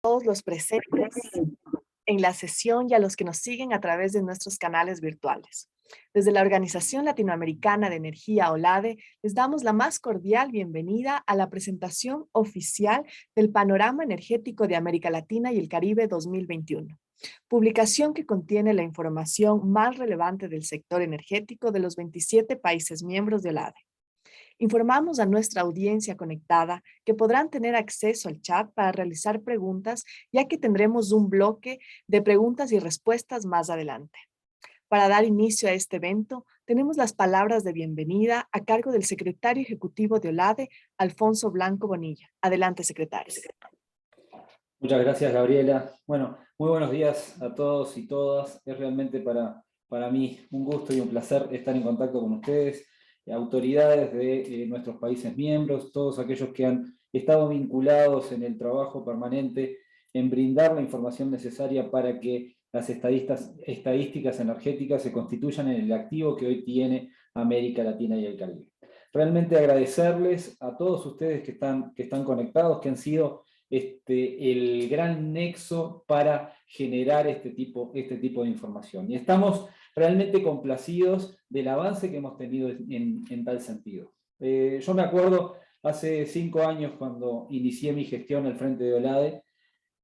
Todos los presentes en la sesión y a los que nos siguen a través de nuestros canales virtuales. Desde la Organización Latinoamericana de Energía, OLADE, les damos la más cordial bienvenida a la presentación oficial del Panorama Energético de América Latina y el Caribe 2021, publicación que contiene la información más relevante del sector energético de los 27 países miembros de OLADE. Informamos a nuestra audiencia conectada que podrán tener acceso al chat para realizar preguntas, ya que tendremos un bloque de preguntas y respuestas más adelante. Para dar inicio a este evento, tenemos las palabras de bienvenida a cargo del secretario ejecutivo de OLADE, Alfonso Blanco Bonilla. Adelante, secretario. Muchas gracias, Gabriela. Bueno, muy buenos días a todos y todas. Es realmente para mí un gusto y un placer estar en contacto con ustedes, autoridades de nuestros países miembros, todos aquellos que han estado vinculados en el trabajo permanente en brindar la información necesaria para que las estadísticas energéticas se constituyan en el activo que hoy tiene América Latina y el Caribe. Realmente agradecerles a todos ustedes que están conectados, que han sido el gran nexo para generar este tipo de información. Y estamos realmente complacidos del avance que hemos tenido en tal sentido. Yo me acuerdo hace 5 años, cuando inicié mi gestión al frente de OLADE,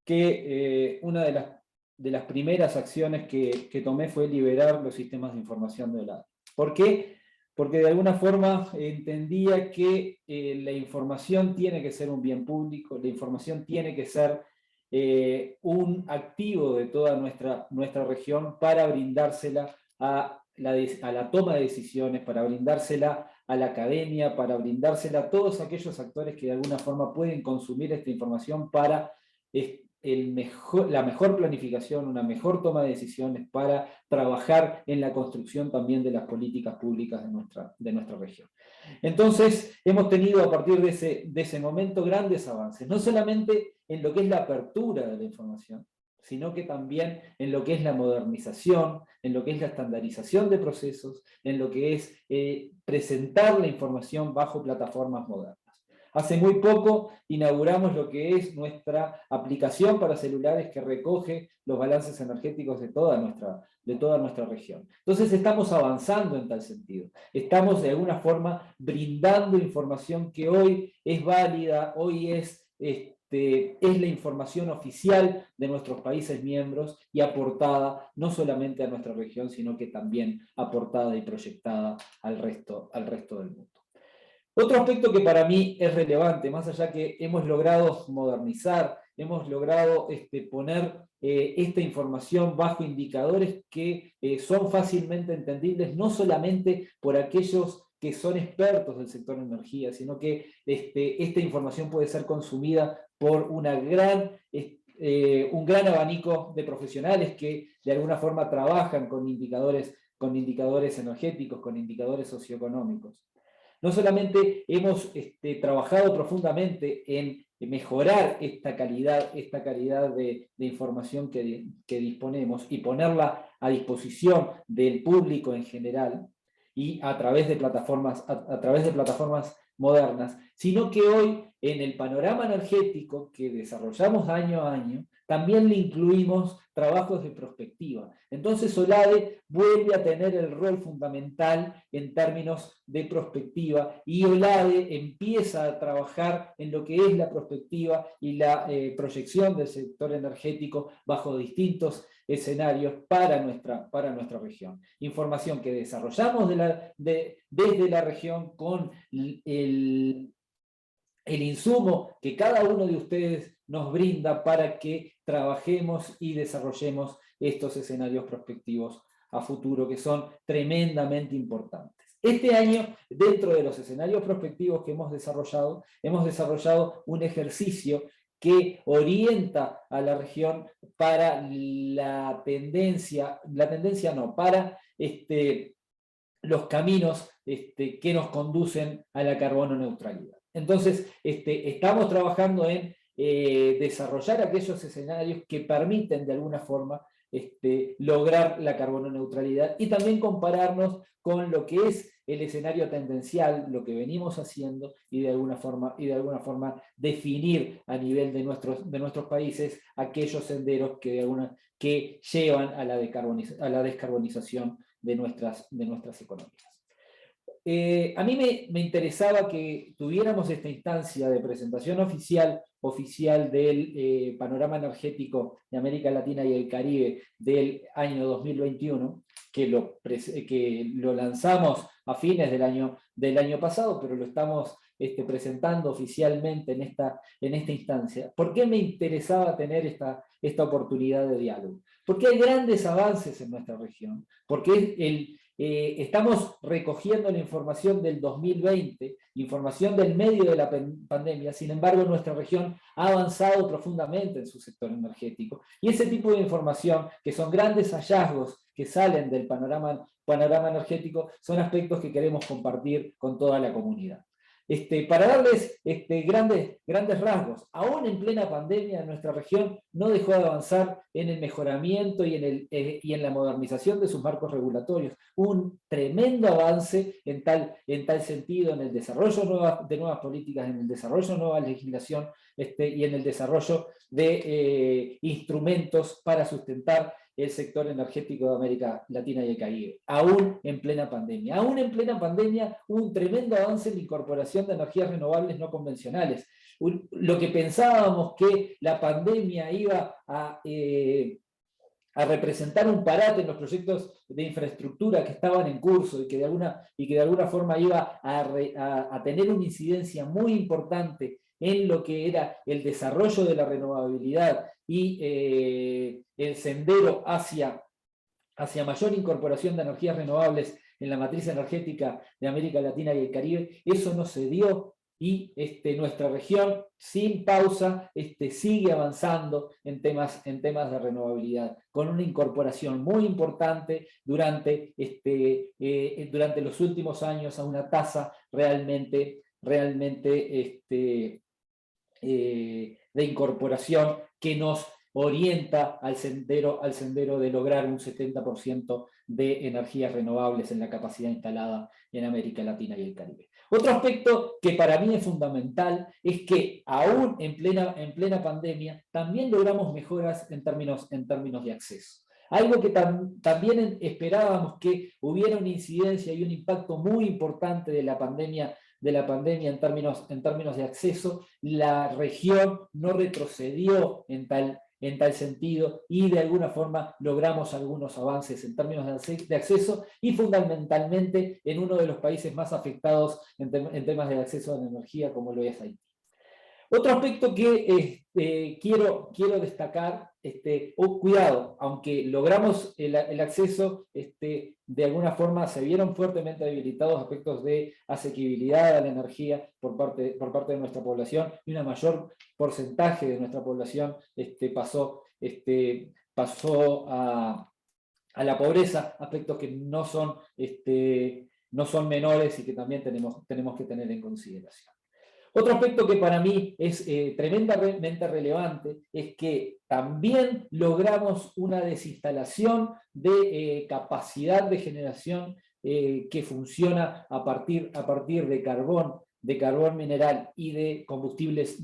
que una de las primeras acciones que tomé fue liberar los sistemas de información de OLADE. ¿Por qué? Porque de alguna forma entendía que la información tiene que ser un bien público, la información tiene que ser un activo de toda nuestra región para brindársela a la toma de decisiones, para brindársela a la academia, para brindársela a todos aquellos actores que de alguna forma pueden consumir esta información para la mejor planificación, una mejor toma de decisiones para trabajar en la construcción también de las políticas públicas de nuestra región. Entonces, hemos tenido a partir de ese momento grandes avances, no solamente en lo que es la apertura de la información, sino que también en lo que es la modernización, en lo que es la estandarización de procesos, en lo que es presentar la información bajo plataformas modernas. Hace muy poco inauguramos lo que es nuestra aplicación para celulares que recoge los balances energéticos de toda nuestra región. Entonces estamos avanzando en tal sentido. Estamos de alguna forma brindando información que hoy es válida, hoy es la información oficial de nuestros países miembros y aportada no solamente a nuestra región, sino que también aportada y proyectada al resto del mundo. Otro aspecto que para mí es relevante, más allá que hemos logrado modernizar, hemos logrado poner esta información bajo indicadores que son fácilmente entendibles, no solamente por aquellos que son expertos del sector energía, sino que esta información puede ser consumida por un gran abanico de profesionales que de alguna forma trabajan con indicadores energéticos, con indicadores socioeconómicos. No solamente hemos trabajado profundamente en mejorar esta calidad de información que disponemos y ponerla a disposición del público en general y a través de plataformas modernas, sino que hoy en el panorama energético que desarrollamos año a año, también le incluimos trabajos de prospectiva. Entonces OLADE vuelve a tener el rol fundamental en términos de prospectiva y OLADE empieza a trabajar en lo que es la prospectiva y la proyección del sector energético bajo distintos escenarios para nuestra región. Información que desarrollamos desde la región con el insumo que cada uno de ustedes nos brinda para que trabajemos y desarrollemos estos escenarios prospectivos a futuro, que son tremendamente importantes. Este año, dentro de los escenarios prospectivos que hemos desarrollado un ejercicio que orienta a la región para para los caminos que nos conducen a la carbono neutralidad. Entonces, estamos trabajando en desarrollar aquellos escenarios que permiten de alguna forma lograr la carbono neutralidad y también compararnos con lo que es el escenario tendencial, lo que venimos haciendo, y de alguna forma definir a nivel de nuestros países aquellos senderos que llevan a la descarbonización de nuestras economías. A mí me interesaba que tuviéramos esta instancia de presentación oficial del panorama energético de América Latina y el Caribe del año 2021, que lo lanzamos a fines del año pasado, pero lo estamos presentando oficialmente en esta instancia. ¿Por qué me interesaba tener esta oportunidad de diálogo? Porque hay grandes avances en nuestra región, porque estamos recogiendo la información del 2020, información del medio de la pandemia. Sin embargo, nuestra región ha avanzado profundamente en su sector energético. Y ese tipo de información, que son grandes hallazgos que salen del panorama energético, son aspectos que queremos compartir con toda la comunidad. Para darles grandes rasgos, aún en plena pandemia, nuestra región no dejó de avanzar en el mejoramiento y en la modernización de sus marcos regulatorios. Un tremendo avance en tal sentido, en el desarrollo de nuevas políticas, en el desarrollo de nueva legislación y en el desarrollo de instrumentos para sustentar el sector energético de América Latina y el Caribe, aún en plena pandemia. Aún en plena pandemia hubo un tremendo avance en la incorporación de energías renovables no convencionales. Lo que pensábamos que la pandemia iba a representar un parate en los proyectos de infraestructura que estaban en curso y que de alguna forma iba a tener una incidencia muy importante en lo que era el desarrollo de la renovabilidad y el sendero hacia mayor incorporación de energías renovables en la matriz energética de América Latina y el Caribe. Eso no se dio, y nuestra región, sin pausa, sigue avanzando en temas de renovabilidad, con una incorporación muy importante durante los últimos años a una tasa realmente de incorporación que nos orienta al sendero de lograr un 70% de energías renovables en la capacidad instalada en América Latina y el Caribe. Otro aspecto que para mí es fundamental es que aún en plena pandemia también logramos mejoras en términos de acceso. Algo que también esperábamos, que hubiera una incidencia y un impacto muy importante de la pandemia en términos de acceso. La región no retrocedió en tal sentido, y de alguna forma logramos algunos avances en términos de acceso, y fundamentalmente en uno de los países más afectados en temas de acceso a la energía, como lo es Haití. Otro aspecto que quiero destacar, cuidado, aunque logramos el acceso, de alguna forma se vieron fuertemente debilitados aspectos de asequibilidad a la energía por parte de nuestra población, y un mayor porcentaje de nuestra población pasó a la pobreza, aspectos que no son menores y que también tenemos que tener en consideración. Otro aspecto que para mí es tremendamente relevante es que también logramos una desinstalación de capacidad de generación que funciona a partir de carbón mineral y de combustibles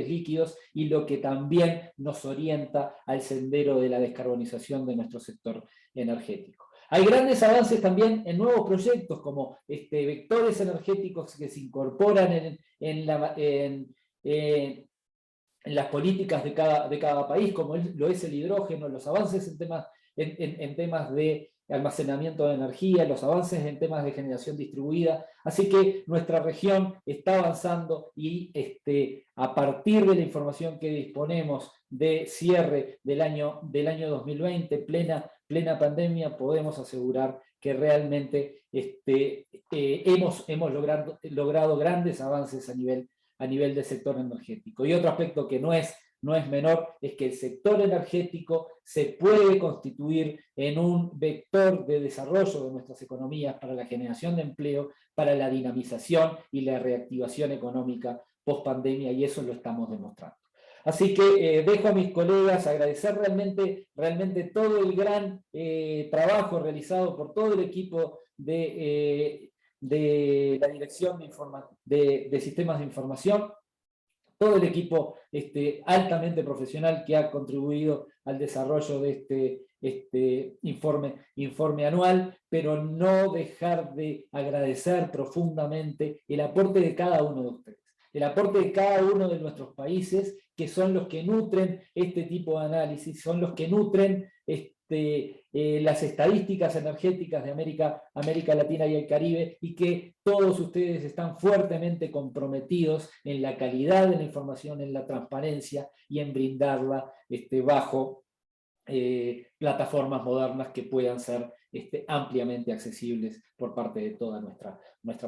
líquidos, y lo que también nos orienta al sendero de la descarbonización de nuestro sector energético. Hay grandes avances también en nuevos proyectos, como vectores energéticos que se incorporan en las políticas de cada país, como lo es el hidrógeno, los avances en temas de almacenamiento de energía, los avances en temas de generación distribuida. Así que nuestra región está avanzando, y a partir de la información que disponemos de cierre del año 2020, plena pandemia, podemos asegurar que realmente hemos logrado grandes avances a nivel del sector energético. Y otro aspecto que no es menor es que el sector energético se puede constituir en un vector de desarrollo de nuestras economías para la generación de empleo, para la dinamización y la reactivación económica post pandemia, y eso lo estamos demostrando. Así que dejo a mis colegas agradecer realmente todo el gran trabajo realizado por todo el equipo de de la Dirección de Sistemas de Información, todo el equipo altamente profesional que ha contribuido al desarrollo de este informe anual, pero no dejar de agradecer profundamente el aporte de cada uno de ustedes, el aporte de cada uno de nuestros países, que son los que nutren este tipo de análisis, son los que nutren las estadísticas energéticas de América Latina y el Caribe, y que todos ustedes están fuertemente comprometidos en la calidad de la información, en la transparencia y en brindarla bajo plataformas modernas que puedan ser ampliamente accesibles por parte de toda nuestra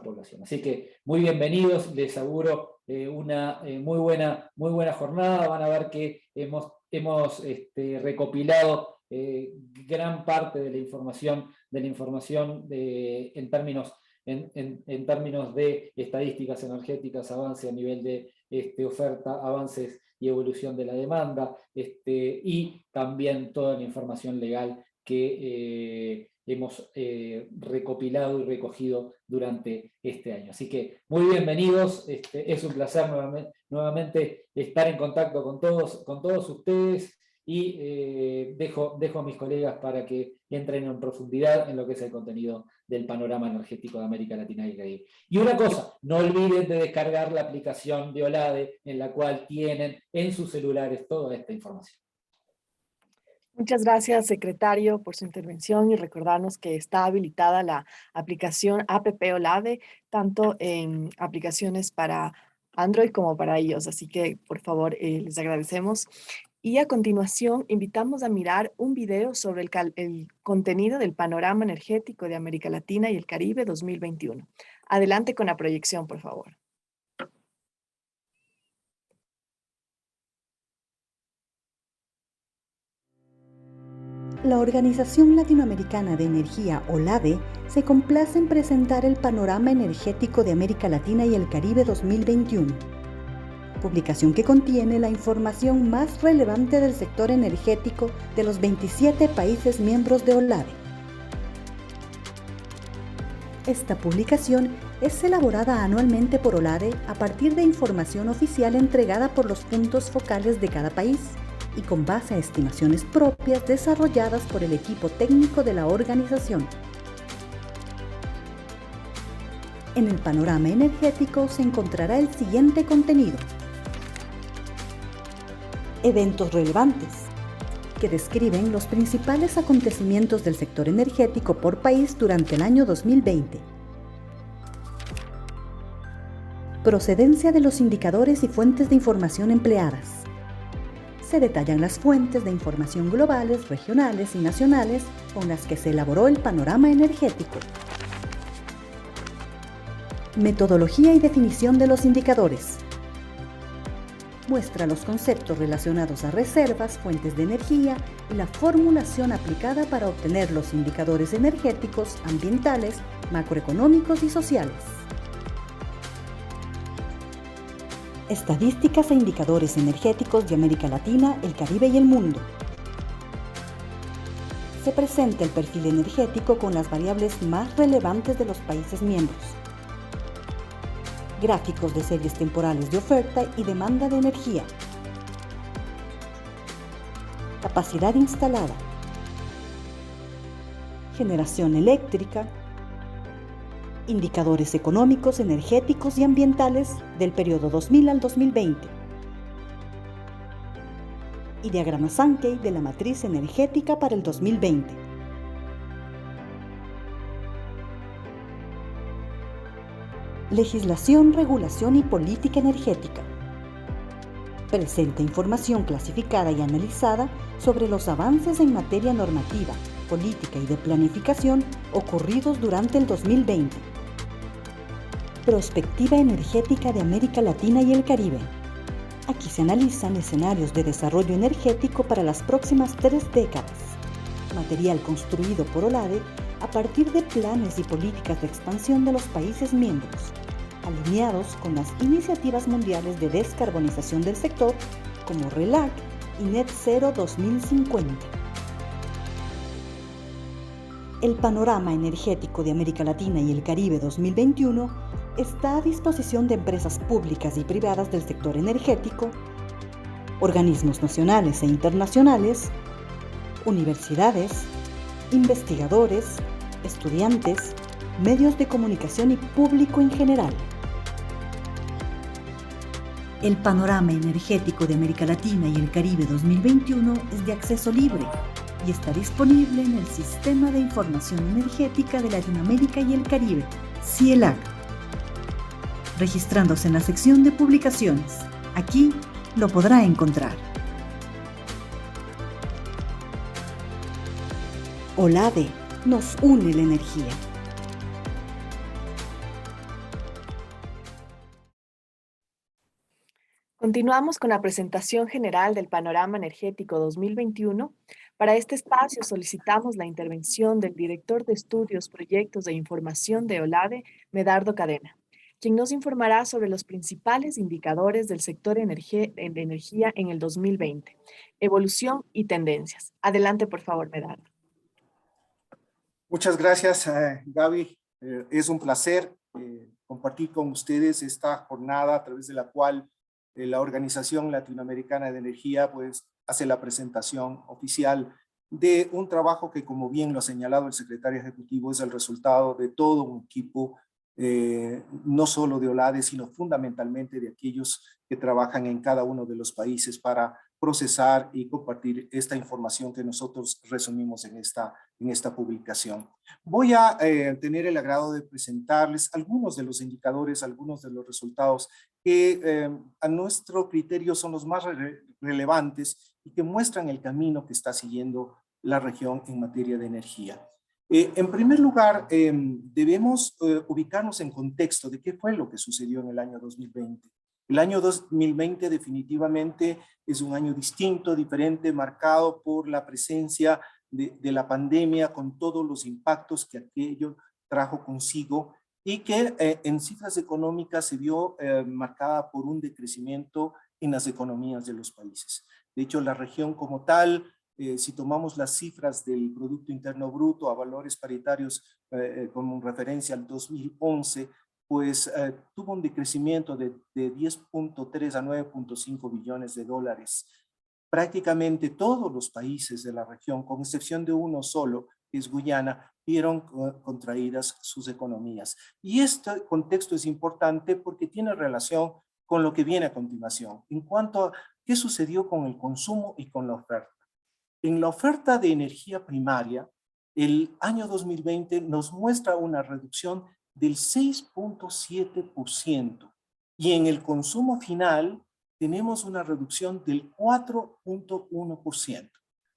población. Así que muy bienvenidos, les auguro una muy buena jornada. Van a ver que hemos recopilado gran parte de la información en términos de estadísticas energéticas, avance a nivel de oferta, avances y evolución de la demanda, y también toda la información legal que hemos recopilado y recogido durante este año. Así que muy bienvenidos, es un placer nuevamente estar en contacto con todos ustedes, y dejo a mis colegas para que entren en profundidad en lo que es el contenido del panorama energético de América Latina y el Caribe. Y una cosa, no olviden de descargar la aplicación de OLADE, en la cual tienen en sus celulares toda esta información. Muchas gracias, secretario, por su intervención, y recordarnos que está habilitada la aplicación APP OLADE, tanto en aplicaciones para Android como para iOS, así que por favor les agradecemos. Y a continuación invitamos a mirar un video sobre el contenido del panorama energético de América Latina y el Caribe 2021. Adelante con la proyección, por favor. La Organización Latinoamericana de Energía, OLADE, se complace en presentar el Panorama Energético de América Latina y el Caribe 2021, publicación que contiene la información más relevante del sector energético de los 27 países miembros de OLADE. Esta publicación es elaborada anualmente por OLADE a partir de información oficial entregada por los puntos focales de cada país, y con base a estimaciones propias desarrolladas por el equipo técnico de la organización. En el panorama energético se encontrará el siguiente contenido: eventos relevantes, que describen los principales acontecimientos del sector energético por país durante el año 2020. Procedencia de los indicadores y fuentes de información empleadas. Se detallan las fuentes de información globales, regionales y nacionales con las que se elaboró el panorama energético. Metodología y definición de los indicadores. Muestra los conceptos relacionados a reservas, fuentes de energía y la formulación aplicada para obtener los indicadores energéticos, ambientales, macroeconómicos y sociales. Estadísticas e indicadores energéticos de América Latina, el Caribe y el mundo. Se presenta el perfil energético con las variables más relevantes de los países miembros. Gráficos de series temporales de oferta y demanda de energía. Capacidad instalada. Generación eléctrica. Indicadores económicos, energéticos y ambientales del periodo 2000 al 2020. Y diagrama Sankey de la matriz energética para el 2020. Legislación, regulación y política energética. Presenta información clasificada y analizada sobre los avances en materia normativa, política y de planificación ocurridos durante el 2020. Prospectiva energética de América Latina y el Caribe. Aquí se analizan escenarios de desarrollo energético para las próximas 3 décadas. Material construido por OLADE a partir de planes y políticas de expansión de los países miembros, alineados con las iniciativas mundiales de descarbonización del sector como RELAC y Net Zero 2050. El Panorama Energético de América Latina y el Caribe 2021 está a disposición de empresas públicas y privadas del sector energético, organismos nacionales e internacionales, universidades, investigadores, estudiantes, medios de comunicación y público en general. El Panorama Energético de América Latina y el Caribe 2021 es de acceso libre y está disponible en el Sistema de Información Energética de Latinoamérica y el Caribe, CIELAC, registrándose en la sección de publicaciones. Aquí lo podrá encontrar. OLADE nos une la energía. Continuamos con la presentación general del Panorama Energético 2021. Para este espacio solicitamos la intervención del director de Estudios, Proyectos e Información de OLADE, Medardo Cadena, quien nos informará sobre los principales indicadores del sector de energía en el 2020, evolución y tendencias. Adelante, por favor, Medardo. Muchas gracias, Gaby. Es un placer compartir con ustedes esta jornada a través de la cual la Organización Latinoamericana de Energía pues, hace la presentación oficial de un trabajo que, como bien lo ha señalado el secretario ejecutivo, es el resultado de todo un equipo, no solo de OLADE, sino fundamentalmente de aquellos que trabajan en cada uno de los países para procesar y compartir esta información que nosotros resumimos en esta publicación. Voy a tener el agrado de presentarles algunos de los indicadores, algunos de los resultados que a nuestro criterio son los más relevantes y que muestran el camino que está siguiendo la región en materia de energía. En primer lugar, debemos ubicarnos en contexto de qué fue lo que sucedió en el año 2020. El año 2020 definitivamente es un año distinto, diferente, marcado por la presencia de la pandemia con todos los impactos que aquello trajo consigo y que en cifras económicas se vio marcada por un decrecimiento en las economías de los países. De hecho, la región como tal, si tomamos las cifras del Producto Interno Bruto a valores paritarios como referencia al 2011, pues tuvo un decrecimiento de 10.3 a 9.5 billones de dólares. Prácticamente todos los países de la región, con excepción de uno solo, que es Guyana, vieron contraídas sus economías. Y este contexto es importante porque tiene relación con lo que viene a continuación, en cuanto a qué sucedió con el consumo y con la oferta. En la oferta de energía primaria, el año 2020 nos muestra una reducción del 6.7% y en el consumo final tenemos una reducción del 4.1%.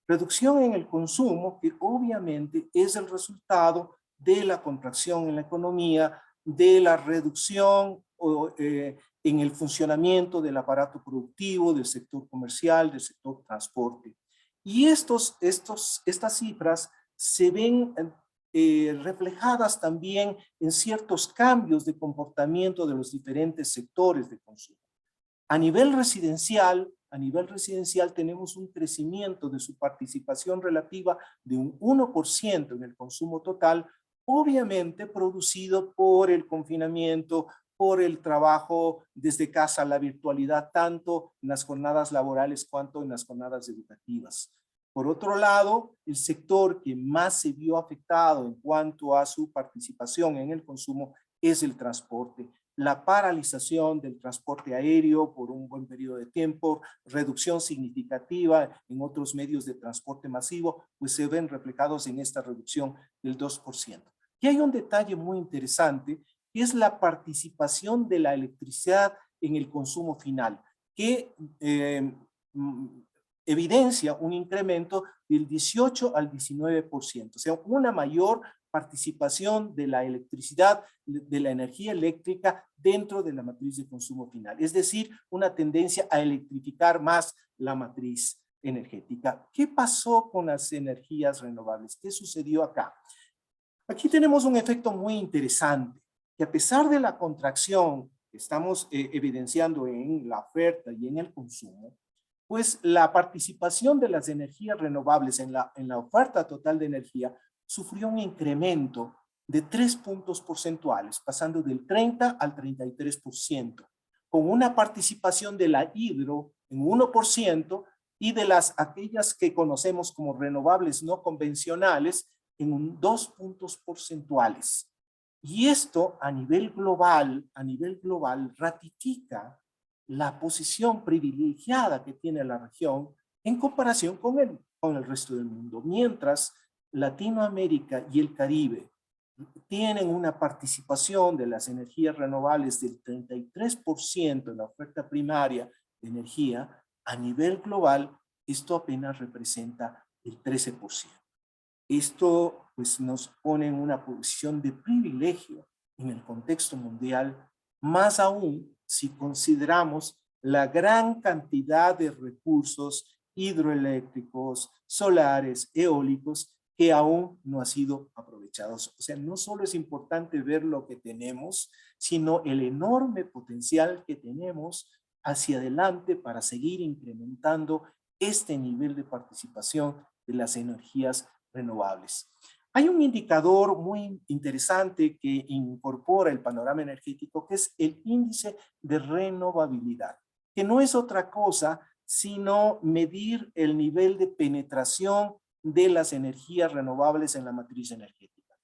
Reducción en el consumo que obviamente es el resultado de la contracción en la economía, de la reducción en el funcionamiento del aparato productivo, del sector comercial, del sector transporte. Y estas cifras se ven reflejadas también en ciertos cambios de comportamiento de los diferentes sectores de consumo. A nivel residencial tenemos un crecimiento de su participación relativa de un 1% en el consumo total, obviamente producido por el confinamiento, por el trabajo desde casa, la virtualidad, tanto en las jornadas laborales cuanto en las jornadas educativas. Por otro lado, el sector que más se vio afectado en cuanto a su participación en el consumo es el transporte. La paralización del transporte aéreo por un buen periodo de tiempo, reducción significativa en otros medios de transporte masivo, pues se ven reflejados en esta reducción del 2%. Y hay un detalle muy interesante, que es la participación de la electricidad en el consumo final, que evidencia un incremento del 18 al 19%, o sea, una mayor participación de la electricidad, de la energía eléctrica dentro de la matriz de consumo final. Es decir, una tendencia a electrificar más la matriz energética. ¿Qué pasó con las energías renovables? ¿Qué sucedió acá? Aquí tenemos un efecto muy interesante, que a pesar de la contracción que estamos evidenciando en la oferta y en el consumo, pues la participación de las energías renovables en la oferta total de energía sufrió un incremento de 3 puntos porcentuales, pasando del 30 al 33%, con una participación de la hidro en 1% y de aquellas que conocemos como renovables no convencionales en 2 puntos porcentuales. Y esto a nivel global ratifica la posición privilegiada que tiene la región en comparación con el resto del mundo. Mientras Latinoamérica y el Caribe tienen una participación de las energías renovables del 33% en la oferta primaria de energía, a nivel global esto apenas representa el 13%. Esto pues, nos pone en una posición de privilegio en el contexto mundial, más aún si consideramos la gran cantidad de recursos hidroeléctricos, solares, eólicos, que aún no han sido aprovechados. O sea, no solo es importante ver lo que tenemos, sino el enorme potencial que tenemos hacia adelante para seguir incrementando este nivel de participación de las energías renovables. Hay un indicador muy interesante que incorpora el panorama energético, que es el índice de renovabilidad, que no es otra cosa sino medir el nivel de penetración de las energías renovables en la matriz energética.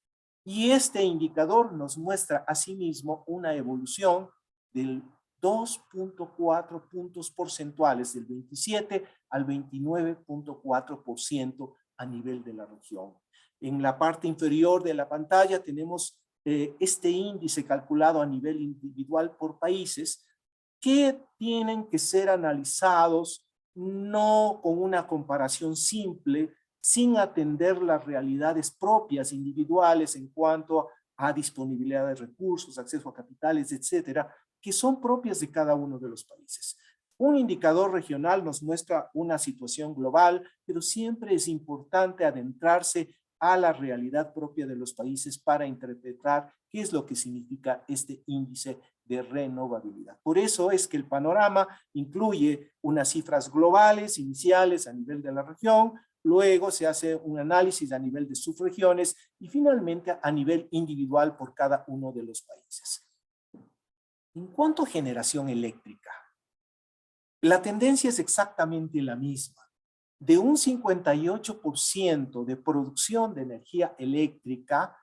Y este indicador nos muestra asimismo una evolución del 2.4 puntos porcentuales, del 27 al 29.4% a nivel de la región. En la parte inferior de la pantalla tenemos este índice calculado a nivel individual por países que tienen que ser analizados no con una comparación simple, sin atender las realidades propias individuales en cuanto a disponibilidad de recursos, acceso a capitales, etcétera, que son propias de cada uno de los países. Un indicador regional nos muestra una situación global, pero siempre es importante adentrarse a la realidad propia de los países para interpretar qué es lo que significa este índice de renovabilidad. Por eso es que el panorama incluye unas cifras globales, iniciales a nivel de la región, luego se hace un análisis a nivel de subregiones y finalmente a nivel individual por cada uno de los países. En cuanto a generación eléctrica, la tendencia es exactamente la misma. De un 58% de producción de energía eléctrica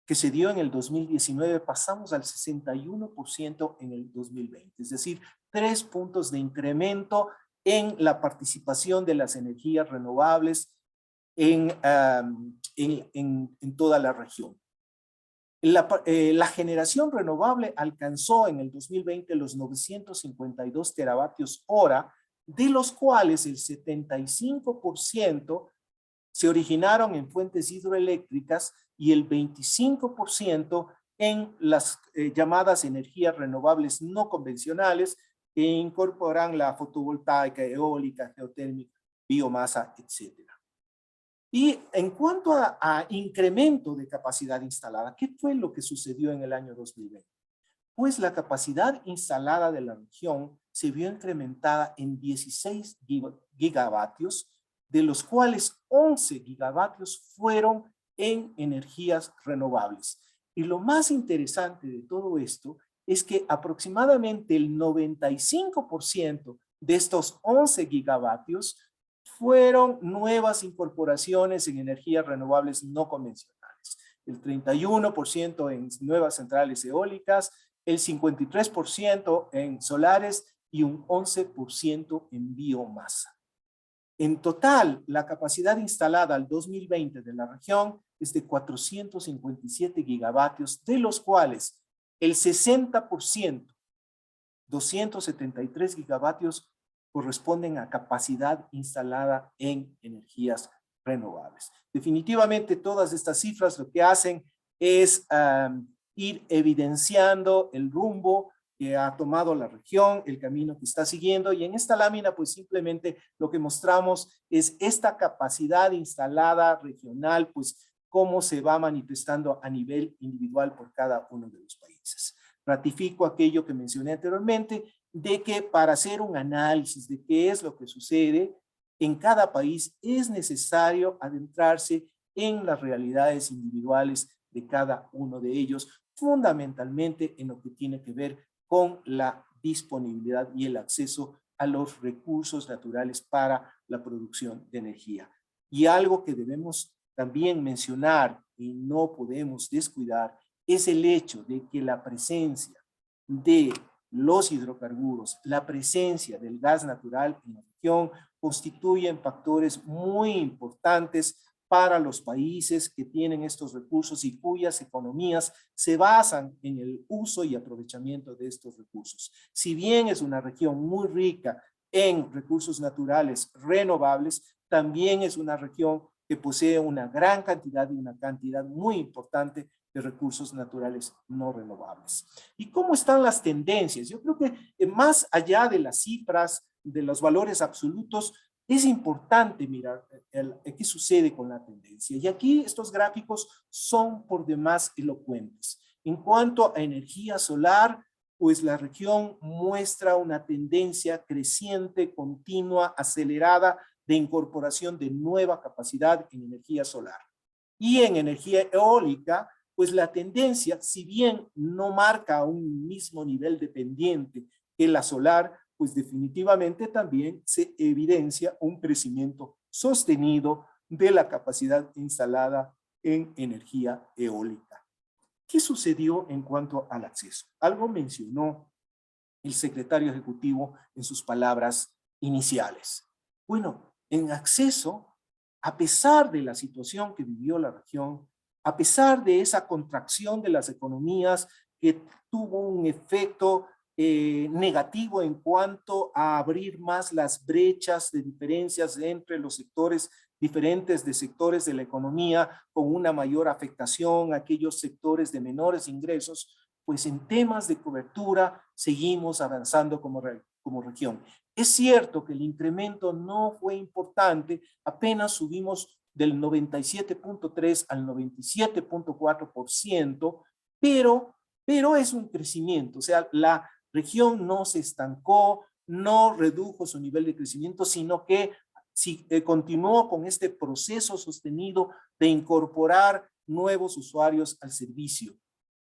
que se dio en el 2019, pasamos al 61% en el 2020. Es decir, 3 puntos de incremento en la participación de las energías renovables en toda la región. La generación renovable alcanzó en el 2020 los 952 teravatios hora, de los cuales el 75% se originaron en fuentes hidroeléctricas y el 25% en las llamadas energías renovables no convencionales, que incorporan la fotovoltaica, eólica, geotérmica, biomasa, etc. Y en cuanto a incremento de capacidad instalada, ¿qué fue lo que sucedió en el año 2020? Pues la capacidad instalada de la región se vio incrementada en 16 gigavatios, de los cuales 11 gigavatios fueron en energías renovables. Y lo más interesante de todo esto es que aproximadamente el 95% de estos 11 gigavatios fueron nuevas incorporaciones en energías renovables no convencionales. El 31% en nuevas centrales eólicas, el 53% en solares y un 11% en biomasa. En total, la capacidad instalada al 2020 de la región es de 457 gigavatios, de los cuales el 60%, 273 gigavatios, corresponden a capacidad instalada en energías renovables. Definitivamente todas estas cifras lo que hacen es ir evidenciando el rumbo que ha tomado la región, el camino que está siguiendo, y en esta lámina pues simplemente lo que mostramos es esta capacidad instalada regional, pues cómo se va manifestando a nivel individual por cada uno de los países. Ratifico aquello que mencioné anteriormente, de que para hacer un análisis de qué es lo que sucede en cada país es necesario adentrarse en las realidades individuales de cada uno de ellos, fundamentalmente en lo que tiene que ver con la disponibilidad y el acceso a los recursos naturales para la producción de energía. Y algo que debemos también mencionar y no podemos descuidar es el hecho de que la presencia de los hidrocarburos, la presencia del gas natural en la región constituyen factores muy importantes para los países que tienen estos recursos y cuyas economías se basan en el uso y aprovechamiento de estos recursos. Si bien es una región muy rica en recursos naturales renovables, también es una región que posee una gran cantidad y una cantidad muy importante de recursos naturales no renovables. ¿Y cómo están las tendencias? Yo creo que más allá de las cifras, de los valores absolutos, es importante mirar qué sucede con la tendencia. Y aquí estos gráficos son por demás elocuentes. En cuanto a energía solar, pues la región muestra una tendencia creciente, continua, acelerada de incorporación de nueva capacidad en energía solar. Y en energía eólica, pues la tendencia, si bien no marca un mismo nivel de pendiente que la solar, pues definitivamente también se evidencia un crecimiento sostenido de la capacidad instalada en energía eólica. ¿Qué sucedió en cuanto al acceso? Algo mencionó el secretario ejecutivo en sus palabras iniciales. Bueno, en acceso, a pesar de la situación que vivió la región, a pesar de esa contracción de las economías que tuvo un efecto negativo en cuanto a abrir más las brechas de diferencias entre los sectores diferentes de sectores de la economía, con una mayor afectación a aquellos sectores de menores ingresos, pues en temas de cobertura seguimos avanzando como región. Es cierto que el incremento no fue importante, apenas subimos del 97.3 al 97.4%, pero es un crecimiento, o sea, la región no se estancó, no redujo su nivel de crecimiento, sino que continuó con este proceso sostenido de incorporar nuevos usuarios al servicio.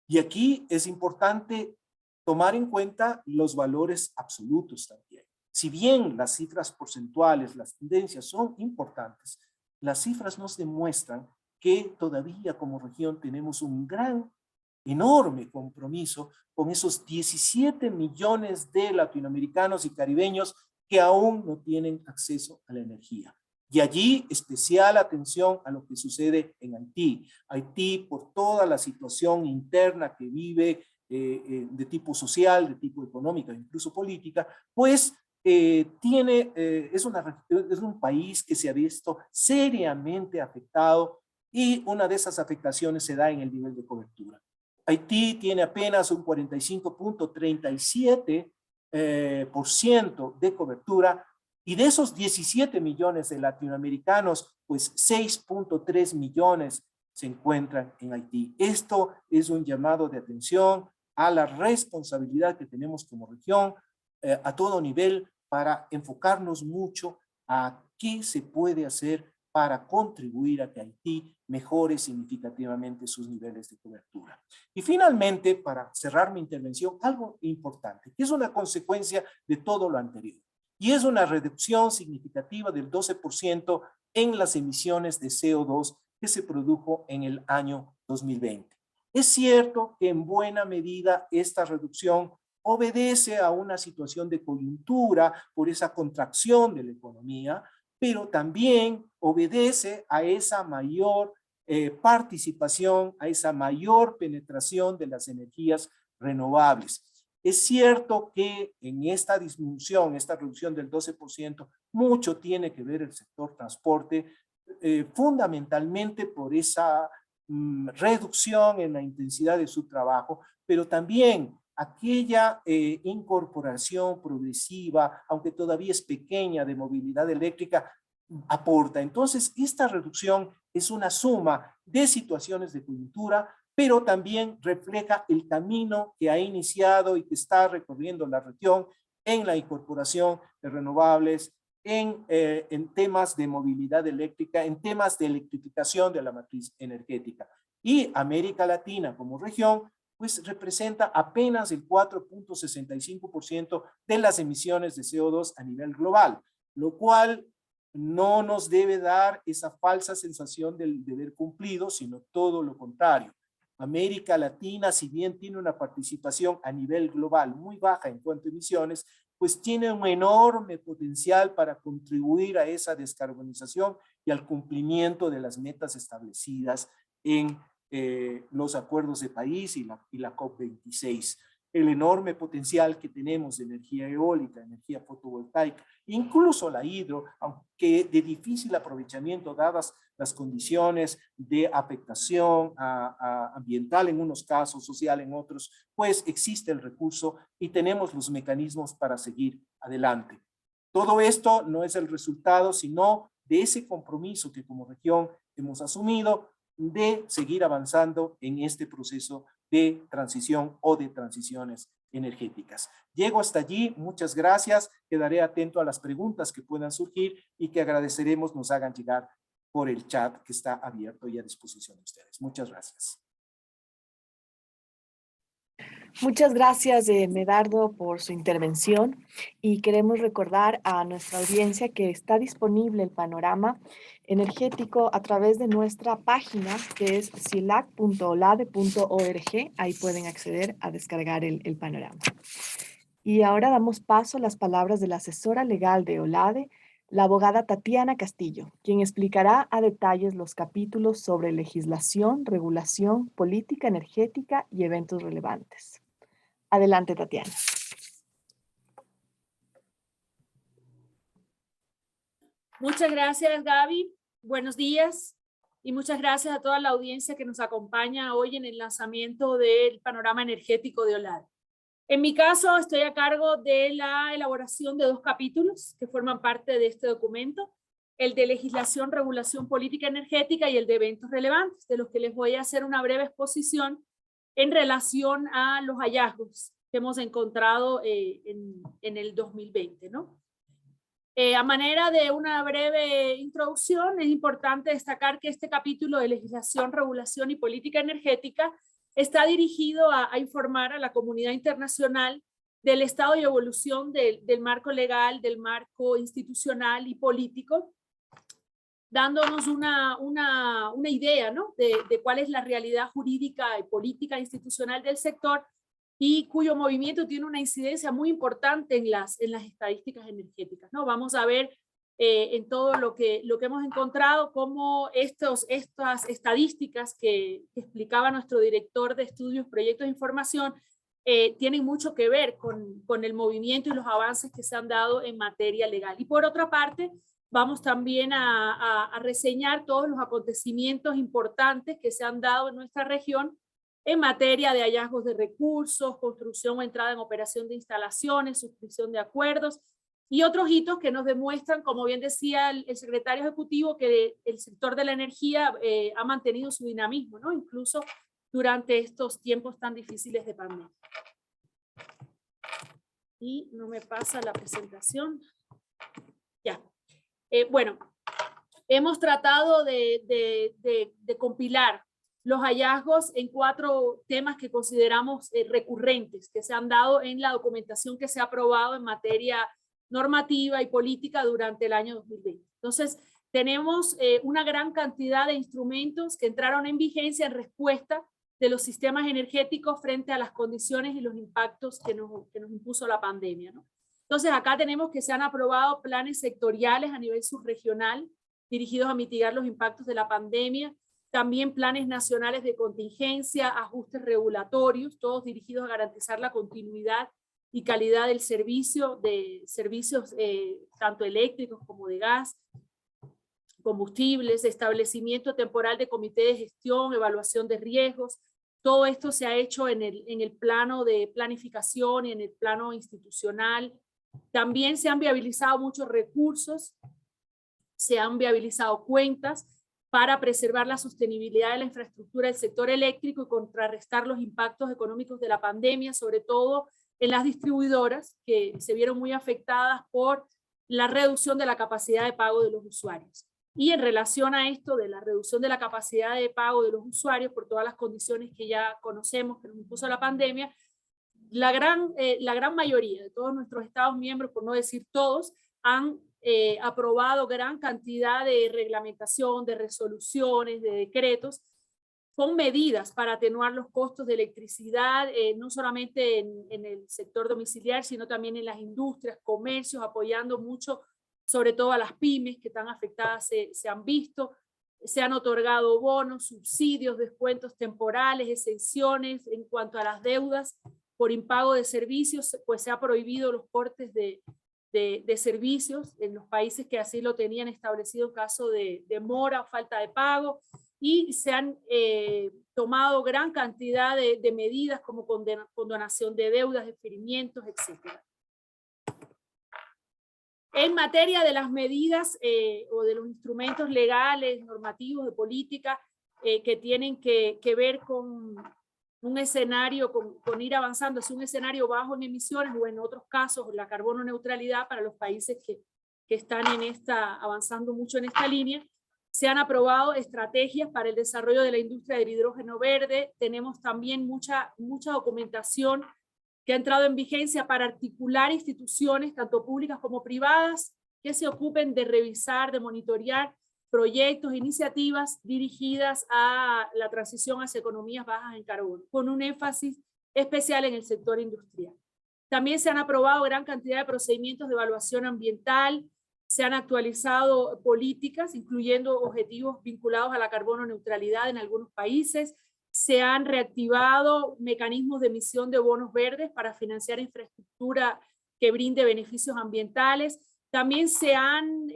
Y aquí es importante tomar en cuenta los valores absolutos también. Si bien las cifras porcentuales, las tendencias son importantes, las cifras nos demuestran que todavía como región tenemos un gran, enorme compromiso con esos 17 millones de latinoamericanos y caribeños que aún no tienen acceso a la energía. Y allí especial atención a lo que sucede en Haití. Haití, por toda la situación interna que vive de tipo social, de tipo económico, incluso política, pues es un país que se ha visto seriamente afectado y una de esas afectaciones se da en el nivel de cobertura. Haití tiene apenas un 45.37% de cobertura, y de esos 17 millones de latinoamericanos, pues 6.3 millones se encuentran en Haití. Esto es un llamado de atención a la responsabilidad que tenemos como región a todo nivel para enfocarnos mucho a qué se puede hacer para contribuir a que Haití mejore significativamente sus niveles de cobertura. Y finalmente, para cerrar mi intervención, algo importante, que es una consecuencia de todo lo anterior, y es una reducción significativa del 12% en las emisiones de CO2 que se produjo en el año 2020. Es cierto que en buena medida esta reducción obedece a una situación de coyuntura por esa contracción de la economía, pero también obedece a esa mayor participación, a esa mayor penetración de las energías renovables. Es cierto que en esta disminución, esta reducción del 12%, mucho tiene que ver el sector transporte, fundamentalmente por esa reducción en la intensidad de su trabajo, pero también aquella incorporación progresiva, aunque todavía es pequeña, de movilidad eléctrica, aporta. Entonces, esta reducción es una suma de situaciones de coyuntura, pero también refleja el camino que ha iniciado y que está recorriendo la región en la incorporación de renovables, en temas de movilidad eléctrica, en temas de electrificación de la matriz energética. Y América Latina como región, pues representa apenas el 4.65% de las emisiones de CO2 a nivel global, lo cual no nos debe dar esa falsa sensación del deber cumplido, sino todo lo contrario. América Latina, si bien tiene una participación a nivel global muy baja en cuanto a emisiones, pues tiene un enorme potencial para contribuir a esa descarbonización y al cumplimiento de las metas establecidas en los acuerdos de París y la COP26. El enorme potencial que tenemos de energía eólica, energía fotovoltaica, incluso la hidro, aunque de difícil aprovechamiento dadas las condiciones de afectación ambiental en unos casos, social en otros, pues existe el recurso y tenemos los mecanismos para seguir adelante. Todo esto no es el resultado, sino de ese compromiso que como región hemos asumido de seguir avanzando en este proceso de transición o de transiciones energéticas. Llego hasta allí, muchas gracias, quedaré atento a las preguntas que puedan surgir y que agradeceremos nos hagan llegar por el chat que está abierto y a disposición de ustedes. Muchas gracias. Muchas gracias, Medardo, por su intervención, y queremos recordar a nuestra audiencia que está disponible el panorama energético a través de nuestra página, que es cilac.olade.org. Ahí pueden acceder a descargar el panorama. Y ahora damos paso a las palabras de la asesora legal de OLADE, la abogada Tatiana Castillo, quien explicará a detalles los capítulos sobre legislación, regulación, política energética y eventos relevantes. Adelante, Tatiana. Muchas gracias, Gaby. Buenos días y muchas gracias a toda la audiencia que nos acompaña hoy en el lanzamiento del panorama energético de OLADE. En mi caso, estoy a cargo de la elaboración de 2 capítulos que forman parte de este documento, el de legislación, regulación, política energética y el de eventos relevantes, de los que les voy a hacer una breve exposición en relación a los hallazgos que hemos encontrado en el 2020, ¿no? A manera de una breve introducción, es importante destacar que este capítulo de legislación, regulación y política energética está dirigido a informar a la comunidad internacional del estado y evolución del marco legal, del marco institucional y político, dándonos una idea, ¿no? de cuál es la realidad jurídica y política institucional del sector y cuyo movimiento tiene una incidencia muy importante en las estadísticas energéticas, ¿no? Vamos a ver en todo lo que hemos encontrado cómo estas estadísticas que explicaba nuestro director de estudios, proyectos de información, tienen mucho que ver con el movimiento y los avances que se han dado en materia legal. Y por otra parte, vamos también a reseñar todos los acontecimientos importantes que se han dado en nuestra región en materia de hallazgos de recursos, construcción o entrada en operación de instalaciones, suscripción de acuerdos y otros hitos que nos demuestran, como bien decía el secretario ejecutivo, que el sector de la energía ha mantenido su dinamismo, ¿no? Incluso durante estos tiempos tan difíciles de pandemia. Y no me pasa la presentación. Ya. Bueno, hemos tratado de compilar los hallazgos en 4 temas que consideramos recurrentes, que se han dado en la documentación que se ha aprobado en materia normativa y política durante el año 2020. Entonces, tenemos una gran cantidad de instrumentos que entraron en vigencia en respuesta de los sistemas energéticos frente a las condiciones y los impactos que nos impuso la pandemia, ¿no? Entonces, acá tenemos que se han aprobado planes sectoriales a nivel subregional dirigidos a mitigar los impactos de la pandemia, también planes nacionales de contingencia, ajustes regulatorios, todos dirigidos a garantizar la continuidad y calidad del servicio, de servicios tanto eléctricos como de gas, combustibles, establecimiento temporal de comité de gestión, evaluación de riesgos. Todo esto se ha hecho en el plano de planificación y en el plano institucional. También se han viabilizado muchos recursos, se han viabilizado cuentas para preservar la sostenibilidad de la infraestructura del sector eléctrico y contrarrestar los impactos económicos de la pandemia, sobre todo en las distribuidoras que se vieron muy afectadas por la reducción de la capacidad de pago de los usuarios. Y en relación a esto de la reducción de la capacidad de pago de los usuarios por todas las condiciones que ya conocemos que nos impuso la pandemia, la gran mayoría de todos nuestros Estados miembros, por no decir todos, han aprobado gran cantidad de reglamentación, de resoluciones, de decretos, con medidas para atenuar los costos de electricidad, no solamente en el sector domiciliar, sino también en las industrias, comercios, apoyando mucho, sobre todo a las pymes que tan afectadas se han visto. Se han otorgado bonos, subsidios, descuentos temporales, exenciones en cuanto a las deudas por impago de servicios, pues se ha prohibido los cortes de servicios en los países que así lo tenían establecido en caso de demora o falta de pago, y se han tomado gran cantidad de medidas como condonación de deudas, deferimientos, etc. En materia de las medidas o de los instrumentos legales, normativos, de política que tienen que ver con un escenario, con ir avanzando hacia un escenario bajo en emisiones, o en otros casos la carbono neutralidad para los países que están avanzando mucho en esta línea, se han aprobado estrategias para el desarrollo de la industria del hidrógeno verde. Tenemos también mucha documentación que ha entrado en vigencia para articular instituciones, tanto públicas como privadas, que se ocupen de revisar, de monitorear proyectos, iniciativas dirigidas a la transición hacia economías bajas en carbono, con un énfasis especial en el sector industrial. También se han aprobado gran cantidad de procedimientos de evaluación ambiental, se han actualizado políticas, incluyendo objetivos vinculados a la carbono neutralidad en algunos países, se han reactivado mecanismos de emisión de bonos verdes para financiar infraestructura que brinde beneficios ambientales. También se han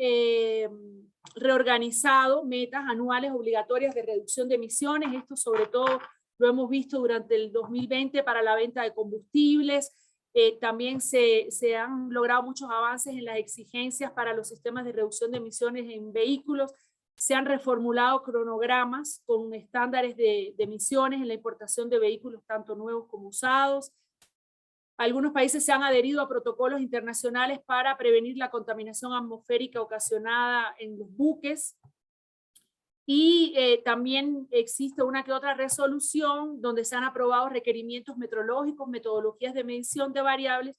reorganizado metas anuales obligatorias de reducción de emisiones. Esto sobre todo lo hemos visto durante el 2020 para la venta de combustibles. También se han logrado muchos avances en las exigencias para los sistemas de reducción de emisiones en vehículos. Se han reformulado cronogramas con estándares de emisiones en la importación de vehículos tanto nuevos como usados. Algunos países se han adherido a protocolos internacionales para prevenir la contaminación atmosférica ocasionada en los buques. Y también existe una que otra resolución donde se han aprobado requerimientos metrológicos, metodologías de medición de variables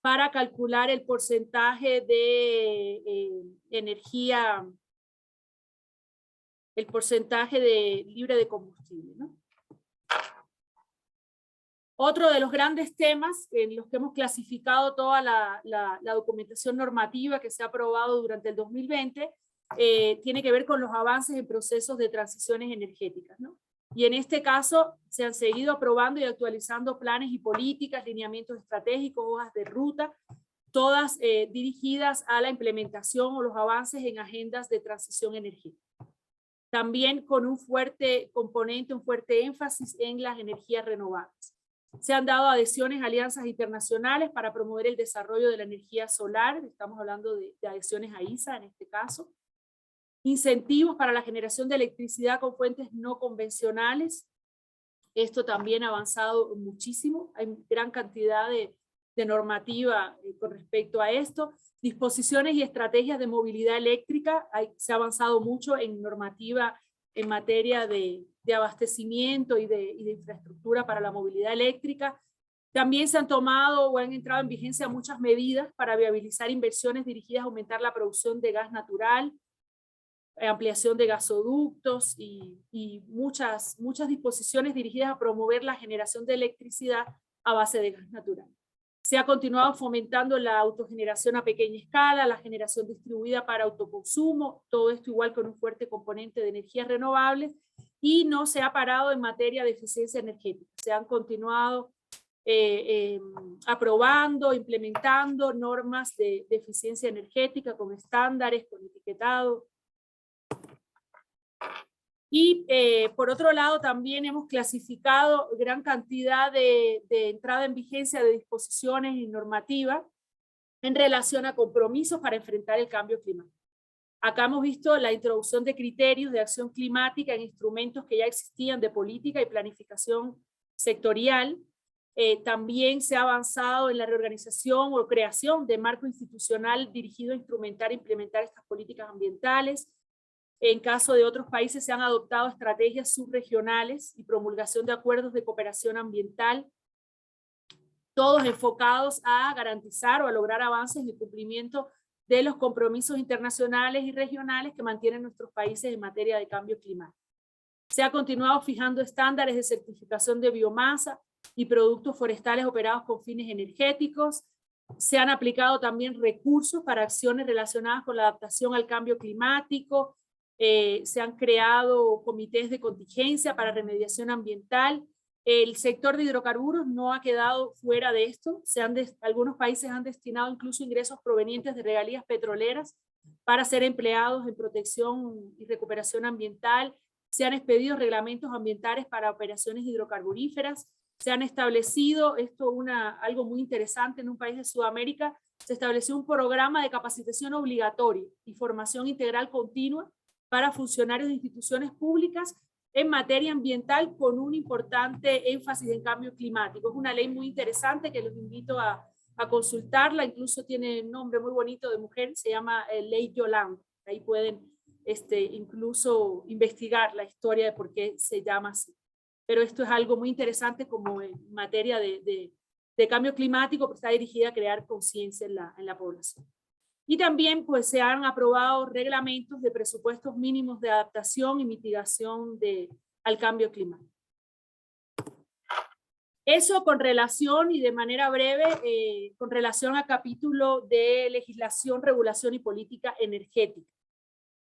para calcular el porcentaje de energía, el porcentaje libre de combustible, ¿no? Otro de los grandes temas en los que hemos clasificado toda la documentación normativa que se ha aprobado durante el 2020 tiene que ver con los avances en procesos de transiciones energéticas, ¿no? Y en este caso se han seguido aprobando y actualizando planes y políticas, lineamientos estratégicos, hojas de ruta, todas dirigidas a la implementación o los avances en agendas de transición energética. También con un fuerte componente, un fuerte énfasis en las energías renovables. Se han dado adhesiones a alianzas internacionales para promover el desarrollo de la energía solar, estamos hablando de adhesiones a ISA en este caso. Incentivos para la generación de electricidad con fuentes no convencionales, esto también ha avanzado muchísimo, hay gran cantidad de normativa con respecto a esto. Disposiciones y estrategias de movilidad eléctrica, se ha avanzado mucho en normativa en materia de abastecimiento y de infraestructura para la movilidad eléctrica. También se han tomado o han entrado en vigencia muchas medidas para viabilizar inversiones dirigidas a aumentar la producción de gas natural, ampliación de gasoductos y muchas disposiciones dirigidas a promover la generación de electricidad a base de gas natural. Se ha continuado fomentando la autogeneración a pequeña escala, la generación distribuida para autoconsumo, todo esto igual con un fuerte componente de energías renovables, y no se ha parado en materia de eficiencia energética. Se han continuado aprobando, implementando normas de eficiencia energética con estándares, con etiquetado. Y por otro lado también hemos clasificado gran cantidad de entrada en vigencia de disposiciones y normativas en relación a compromisos para enfrentar el cambio climático. Acá hemos visto la introducción de criterios de acción climática en instrumentos que ya existían de política y planificación sectorial. También se ha avanzado en la reorganización o creación de marco institucional dirigido a instrumentar e implementar estas políticas ambientales. En caso de otros países se han adoptado estrategias subregionales y promulgación de acuerdos de cooperación ambiental, todos enfocados a garantizar o a lograr avances en el cumplimiento de los compromisos internacionales y regionales que mantienen nuestros países en materia de cambio climático. Se ha continuado fijando estándares de certificación de biomasa y productos forestales operados con fines energéticos. Se han aplicado también recursos para acciones relacionadas con la adaptación al cambio climático. Se han creado comités de contingencia para remediación ambiental. El sector de hidrocarburos no ha quedado fuera de esto. Algunos países han destinado incluso ingresos provenientes de regalías petroleras para ser empleados en protección y recuperación ambiental. Se han expedido reglamentos ambientales para operaciones hidrocarburíferas. Se han establecido, algo muy interesante en un país de Sudamérica, se estableció un programa de capacitación obligatoria y formación integral continua para funcionarios de instituciones públicas en materia ambiental con un importante énfasis en cambio climático. Es una ley muy interesante que los invito a consultarla, incluso tiene un nombre muy bonito de mujer, se llama Ley Yolanda. Ahí pueden incluso investigar la historia de por qué se llama así. Pero esto es algo muy interesante como en materia de cambio climático, porque está dirigida a crear conciencia en la población. Y también pues, se han aprobado reglamentos de presupuestos mínimos de adaptación y mitigación al cambio climático. Eso con relación y de manera breve, con relación al capítulo de legislación, regulación y política energética.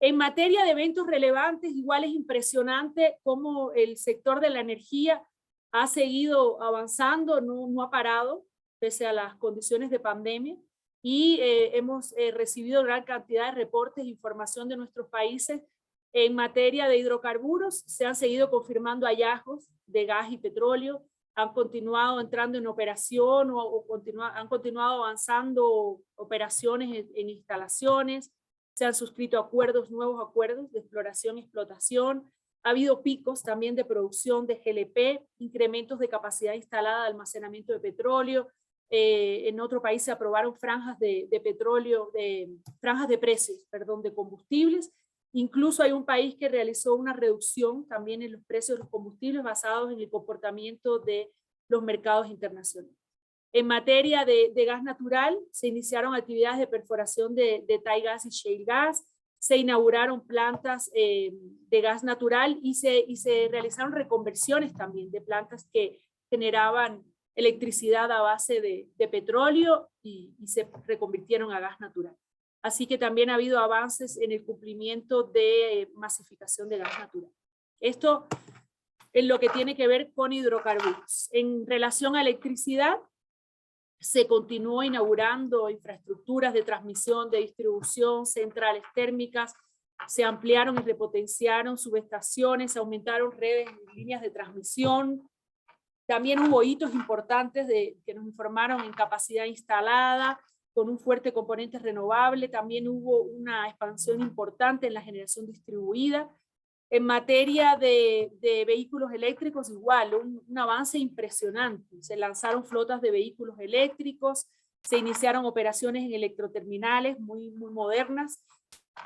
En materia de eventos relevantes, igual es impresionante cómo el sector de la energía ha seguido avanzando, no ha parado, pese a las condiciones de pandemia, y hemos recibido gran cantidad de reportes e información de nuestros países en materia de hidrocarburos. Se han seguido confirmando hallazgos de gas y petróleo, han continuado entrando en operación han continuado avanzando operaciones en instalaciones. Se han suscrito nuevos acuerdos de exploración y explotación. Ha habido picos también de producción de GLP, incrementos de capacidad instalada de almacenamiento de petróleo. En otro país se aprobaron franjas de petróleo, franjas de precios, de combustibles. Incluso hay un país que realizó una reducción también en los precios de los combustibles basados en el comportamiento de los mercados internacionales. En materia de gas natural, se iniciaron actividades de perforación de Thai Gas y Shale Gas, se inauguraron plantas de gas natural y se realizaron reconversiones también de plantas que generaban electricidad a base de petróleo y se reconvirtieron a gas natural. Así que también ha habido avances en el cumplimiento de masificación de gas natural. Esto en lo que tiene que ver con hidrocarburos. En relación a electricidad, se continuó inaugurando infraestructuras de transmisión, de distribución, centrales térmicas, se ampliaron y repotenciaron subestaciones, se aumentaron redes y líneas de transmisión. También hubo hitos importantes que nos informaron en capacidad instalada, con un fuerte componente renovable. También hubo una expansión importante en la generación distribuida. En materia de vehículos eléctricos, igual, un avance impresionante. Se lanzaron flotas de vehículos eléctricos, se iniciaron operaciones en electroterminales muy modernas.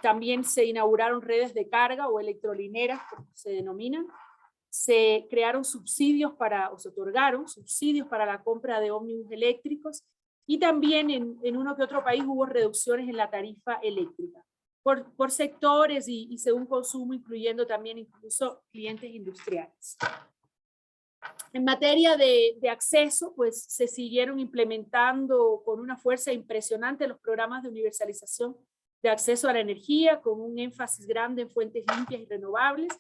También se inauguraron redes de carga o electrolineras, como se denominan. Se crearon subsidios se otorgaron subsidios para la compra de ómnibus eléctricos. Y también en uno que otro país hubo reducciones en la tarifa eléctrica. Por sectores y según consumo, incluyendo también incluso clientes industriales. En materia de acceso, pues se siguieron implementando con una fuerza impresionante los programas de universalización de acceso a la energía, con un énfasis grande en fuentes limpias y renovables,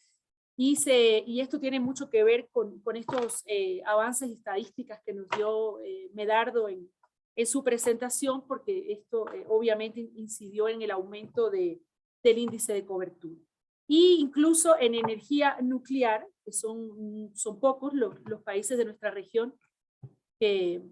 y esto tiene mucho que ver con estos avances y estadísticas que nos dio Medardo en su presentación, porque esto obviamente incidió en el aumento del índice de cobertura. Y incluso en energía nuclear, que son pocos los países de nuestra región que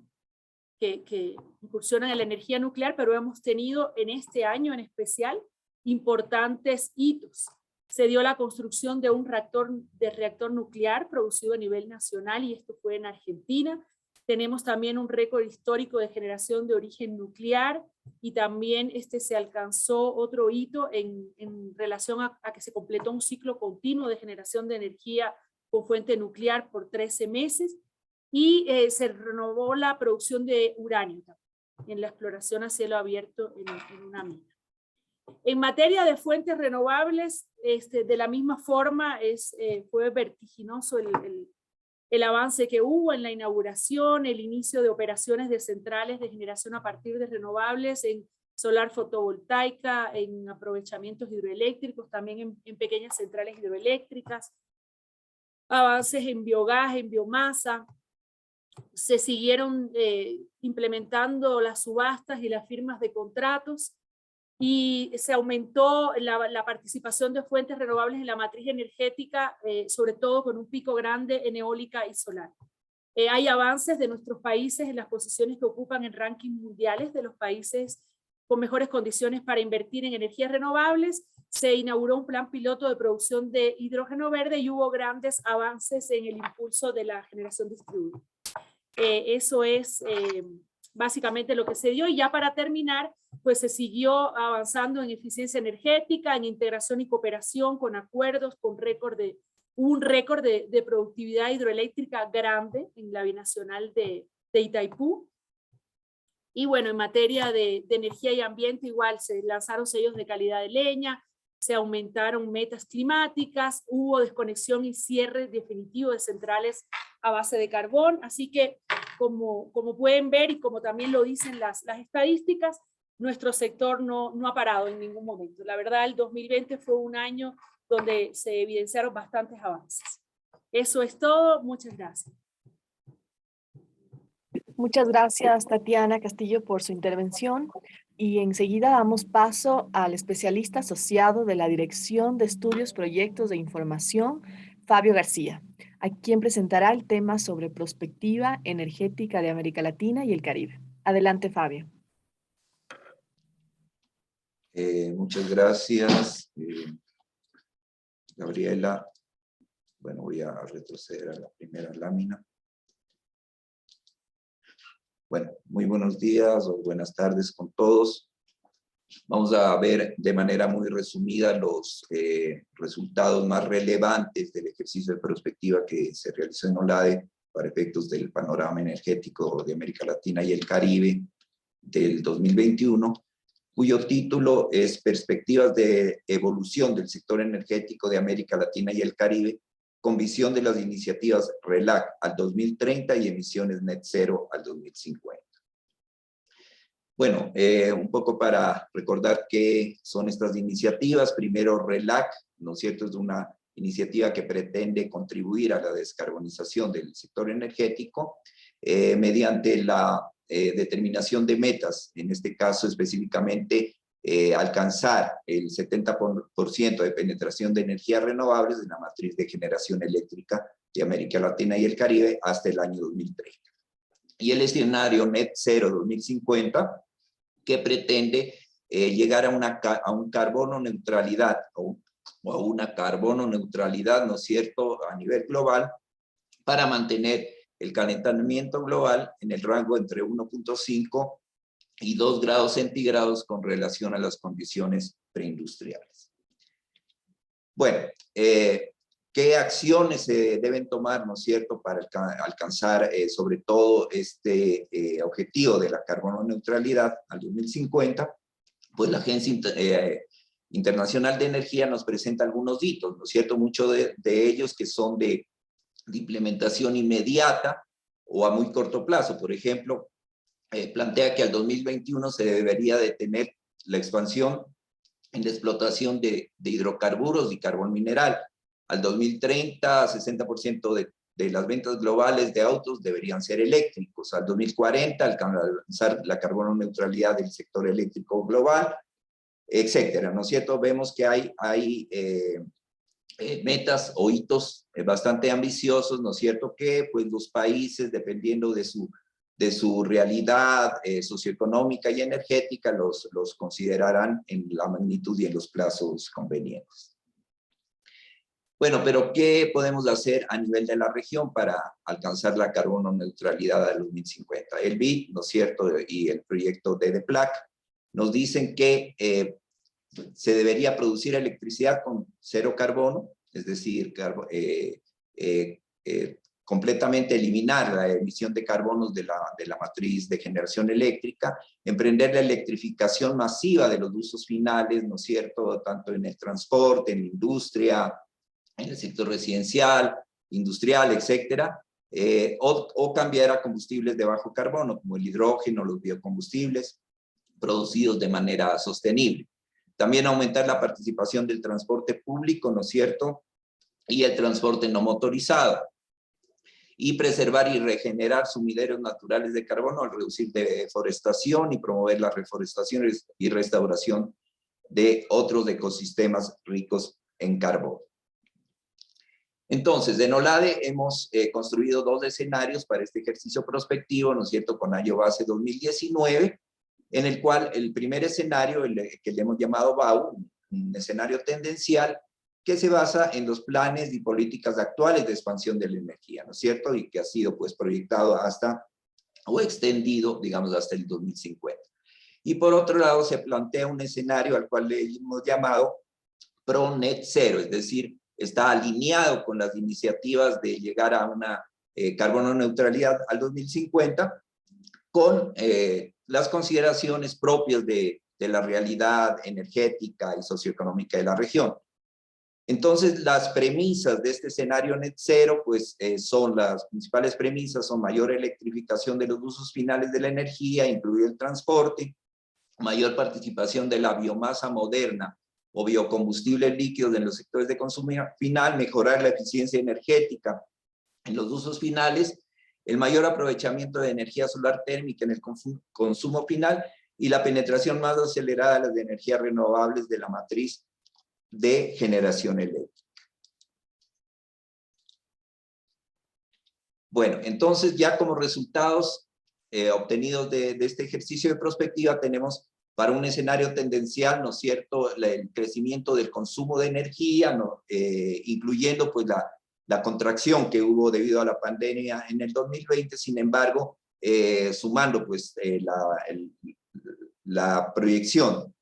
incursionan en la energía nuclear, pero hemos tenido en este año en especial importantes hitos. Se dio la construcción de un reactor nuclear producido a nivel nacional, y esto fue en Argentina. Tenemos también un récord histórico de generación de origen nuclear y también se alcanzó otro hito en relación a que se completó un ciclo continuo de generación de energía con fuente nuclear por 13 meses y se renovó la producción de uranio en la exploración a cielo abierto en una mina. En materia de fuentes renovables, de la misma forma fue vertiginoso el avance que hubo en la inauguración, el inicio de operaciones de centrales de generación a partir de renovables, en solar fotovoltaica, en aprovechamientos hidroeléctricos, también en pequeñas centrales hidroeléctricas, avances en biogás, en biomasa. Se siguieron implementando las subastas y las firmas de contratos, y se aumentó la participación de fuentes renovables en la matriz energética, sobre todo con un pico grande en eólica y solar. Hay avances de nuestros países en las posiciones que ocupan en rankings mundiales de los países con mejores condiciones para invertir en energías renovables. Se inauguró un plan piloto de producción de hidrógeno verde y hubo grandes avances en el impulso de la generación distribuida. Eso es básicamente lo que se dio, y ya para terminar, pues se siguió avanzando en eficiencia energética, en integración y cooperación con acuerdos, con un récord de productividad hidroeléctrica grande en la binacional de Itaipú. Y bueno, en materia de energía y ambiente igual se lanzaron sellos de calidad de leña, se aumentaron metas climáticas, hubo desconexión y cierre definitivo de centrales a base de carbón, así que como pueden ver y como también lo dicen las estadísticas, nuestro sector no ha parado en ningún momento. La verdad, el 2020 fue un año donde se evidenciaron bastantes avances. Eso es todo, muchas gracias. Muchas gracias, Tatiana Castillo, por su intervención. Y enseguida damos paso al especialista asociado de la Dirección de Estudios, Proyectos de Información, Fabio García, a quien presentará el tema sobre prospectiva energética de América Latina y el Caribe. Adelante, Fabio. Muchas gracias, Gabriela. Bueno, voy a retroceder a la primera lámina. Bueno, muy buenos días o buenas tardes con todos. Vamos a ver de manera muy resumida los resultados más relevantes del ejercicio de prospectiva que se realizó en OLADE para efectos del panorama energético de América Latina y el Caribe del 2021, cuyo título es Perspectivas de evolución del sector energético de América Latina y el Caribe, con visión de las iniciativas RELAC al 2030 y emisiones net cero al 2050. Bueno, un poco para recordar qué son estas iniciativas. Primero, RELAC, ¿no es cierto? Es una iniciativa que pretende contribuir a la descarbonización del sector energético mediante la determinación de metas, en este caso específicamente alcanzar el 70% de penetración de energías renovables en la matriz de generación eléctrica de América Latina y el Caribe hasta el año 2030. Y el escenario Net Zero 2050, que pretende llegar a un carbono neutralidad o a una carbono neutralidad, ¿no es cierto?, a nivel global, para mantener el calentamiento global en el rango entre 1.5 y 2 grados centígrados con relación a las condiciones preindustriales. Bueno, ¿qué acciones se deben tomar, no es cierto?, para alcanzar sobre todo este objetivo de la carbono neutralidad al 2050? Pues la Agencia Internacional de Energía nos presenta algunos hitos, ¿no es cierto?, muchos de ellos que son de implementación inmediata o a muy corto plazo. Por ejemplo, plantea que al 2021 se debería detener la expansión en la explotación de hidrocarburos y carbón mineral. Al 2030, 60% de las ventas globales de autos deberían ser eléctricos. Al 2040, alcanzar la carbono neutralidad del sector eléctrico global, etcétera, ¿no es cierto? Vemos que hay metas o hitos bastante ambiciosos, ¿no es cierto?, que pues los países, dependiendo de su realidad socioeconómica y energética, los considerarán en la magnitud y en los plazos convenientes. Bueno, pero ¿qué podemos hacer a nivel de la región para alcanzar la carbono neutralidad al 2050? El BID, ¿no es cierto?, y el proyecto de DEPLAC nos dicen que se debería producir electricidad con cero carbono, es decir, completamente eliminar la emisión de carbonos de la matriz de generación eléctrica, emprender la electrificación masiva de los usos finales, ¿no es cierto?, tanto en el transporte, en la industria, en el sector residencial, industrial, etcétera, o cambiar a combustibles de bajo carbono, como el hidrógeno, los biocombustibles, producidos de manera sostenible. También aumentar la participación del transporte público, ¿no es cierto?, y el transporte no motorizado. Y preservar y regenerar sumideros naturales de carbono al reducir deforestación y promover la reforestación y restauración de otros ecosistemas ricos en carbono. Entonces, en OLADE hemos construido 2 escenarios para este ejercicio prospectivo, ¿no es cierto?, con año base 2019, en el cual el primer escenario, que le hemos llamado BAU, un escenario tendencial, que se basa en los planes y políticas actuales de expansión de la energía, ¿no es cierto?, y que ha sido pues proyectado hasta, o extendido, digamos, hasta el 2050. Y por otro lado, se plantea un escenario al cual le hemos llamado Pro Net Zero, es decir, está alineado con las iniciativas de llegar a una carbono neutralidad al 2050, con las consideraciones propias de la realidad energética y socioeconómica de la región. Entonces, las premisas de este escenario net cero, pues son las principales premisas, son mayor electrificación de los usos finales de la energía, incluido el transporte, mayor participación de la biomasa moderna o biocombustibles líquidos en los sectores de consumo final, mejorar la eficiencia energética en los usos finales, el mayor aprovechamiento de energía solar térmica en el consumo final y la penetración más acelerada de las energías renovables de la matriz de generación eléctrica. Bueno, entonces ya como resultados obtenidos de este ejercicio de prospectiva tenemos para un escenario tendencial, ¿no es cierto?, el crecimiento del consumo de energía, ¿no? Incluyendo pues la contracción que hubo debido a la pandemia en el 2020, sin embargo, sumando pues la proyección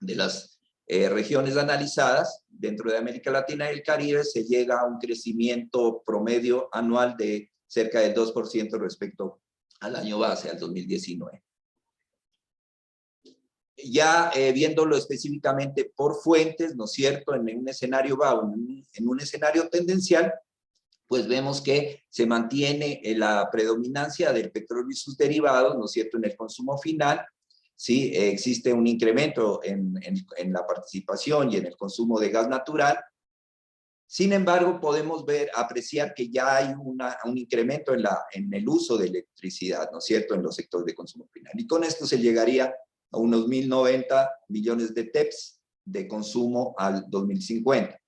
de las regiones analizadas dentro de América Latina y el Caribe, se llega a un crecimiento promedio anual de cerca del 2% respecto al año base, al 2019. Ya viéndolo específicamente por fuentes, ¿no es cierto?, en un escenario BAU, en un escenario tendencial, pues vemos que se mantiene la predominancia del petróleo y sus derivados, ¿no es cierto?, en el consumo final. Sí, existe un incremento en la participación y en el consumo de gas natural. Sin embargo, podemos apreciar que ya hay un incremento en el uso de electricidad, ¿no es cierto?, en los sectores de consumo final. Y con esto se llegaría a unos 1.090 millones de TEPS de consumo al 2050.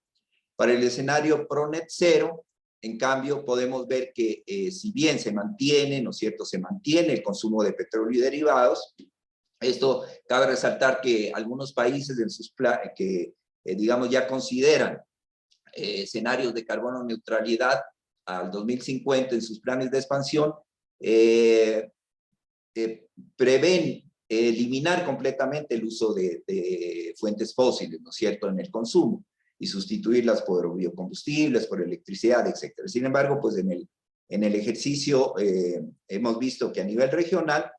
Para el escenario ProNet Zero, en cambio, podemos ver que si bien se mantiene, ¿no es cierto?, se mantiene el consumo de petróleo y derivados. Esto cabe resaltar que algunos países en sus planes, digamos ya consideran escenarios de carbono neutralidad al 2050 en sus planes de expansión, prevén eliminar completamente el uso de fuentes fósiles, ¿no es cierto?, en el consumo y sustituirlas por biocombustibles, por electricidad, etc. Sin embargo, pues en el ejercicio hemos visto que a nivel regional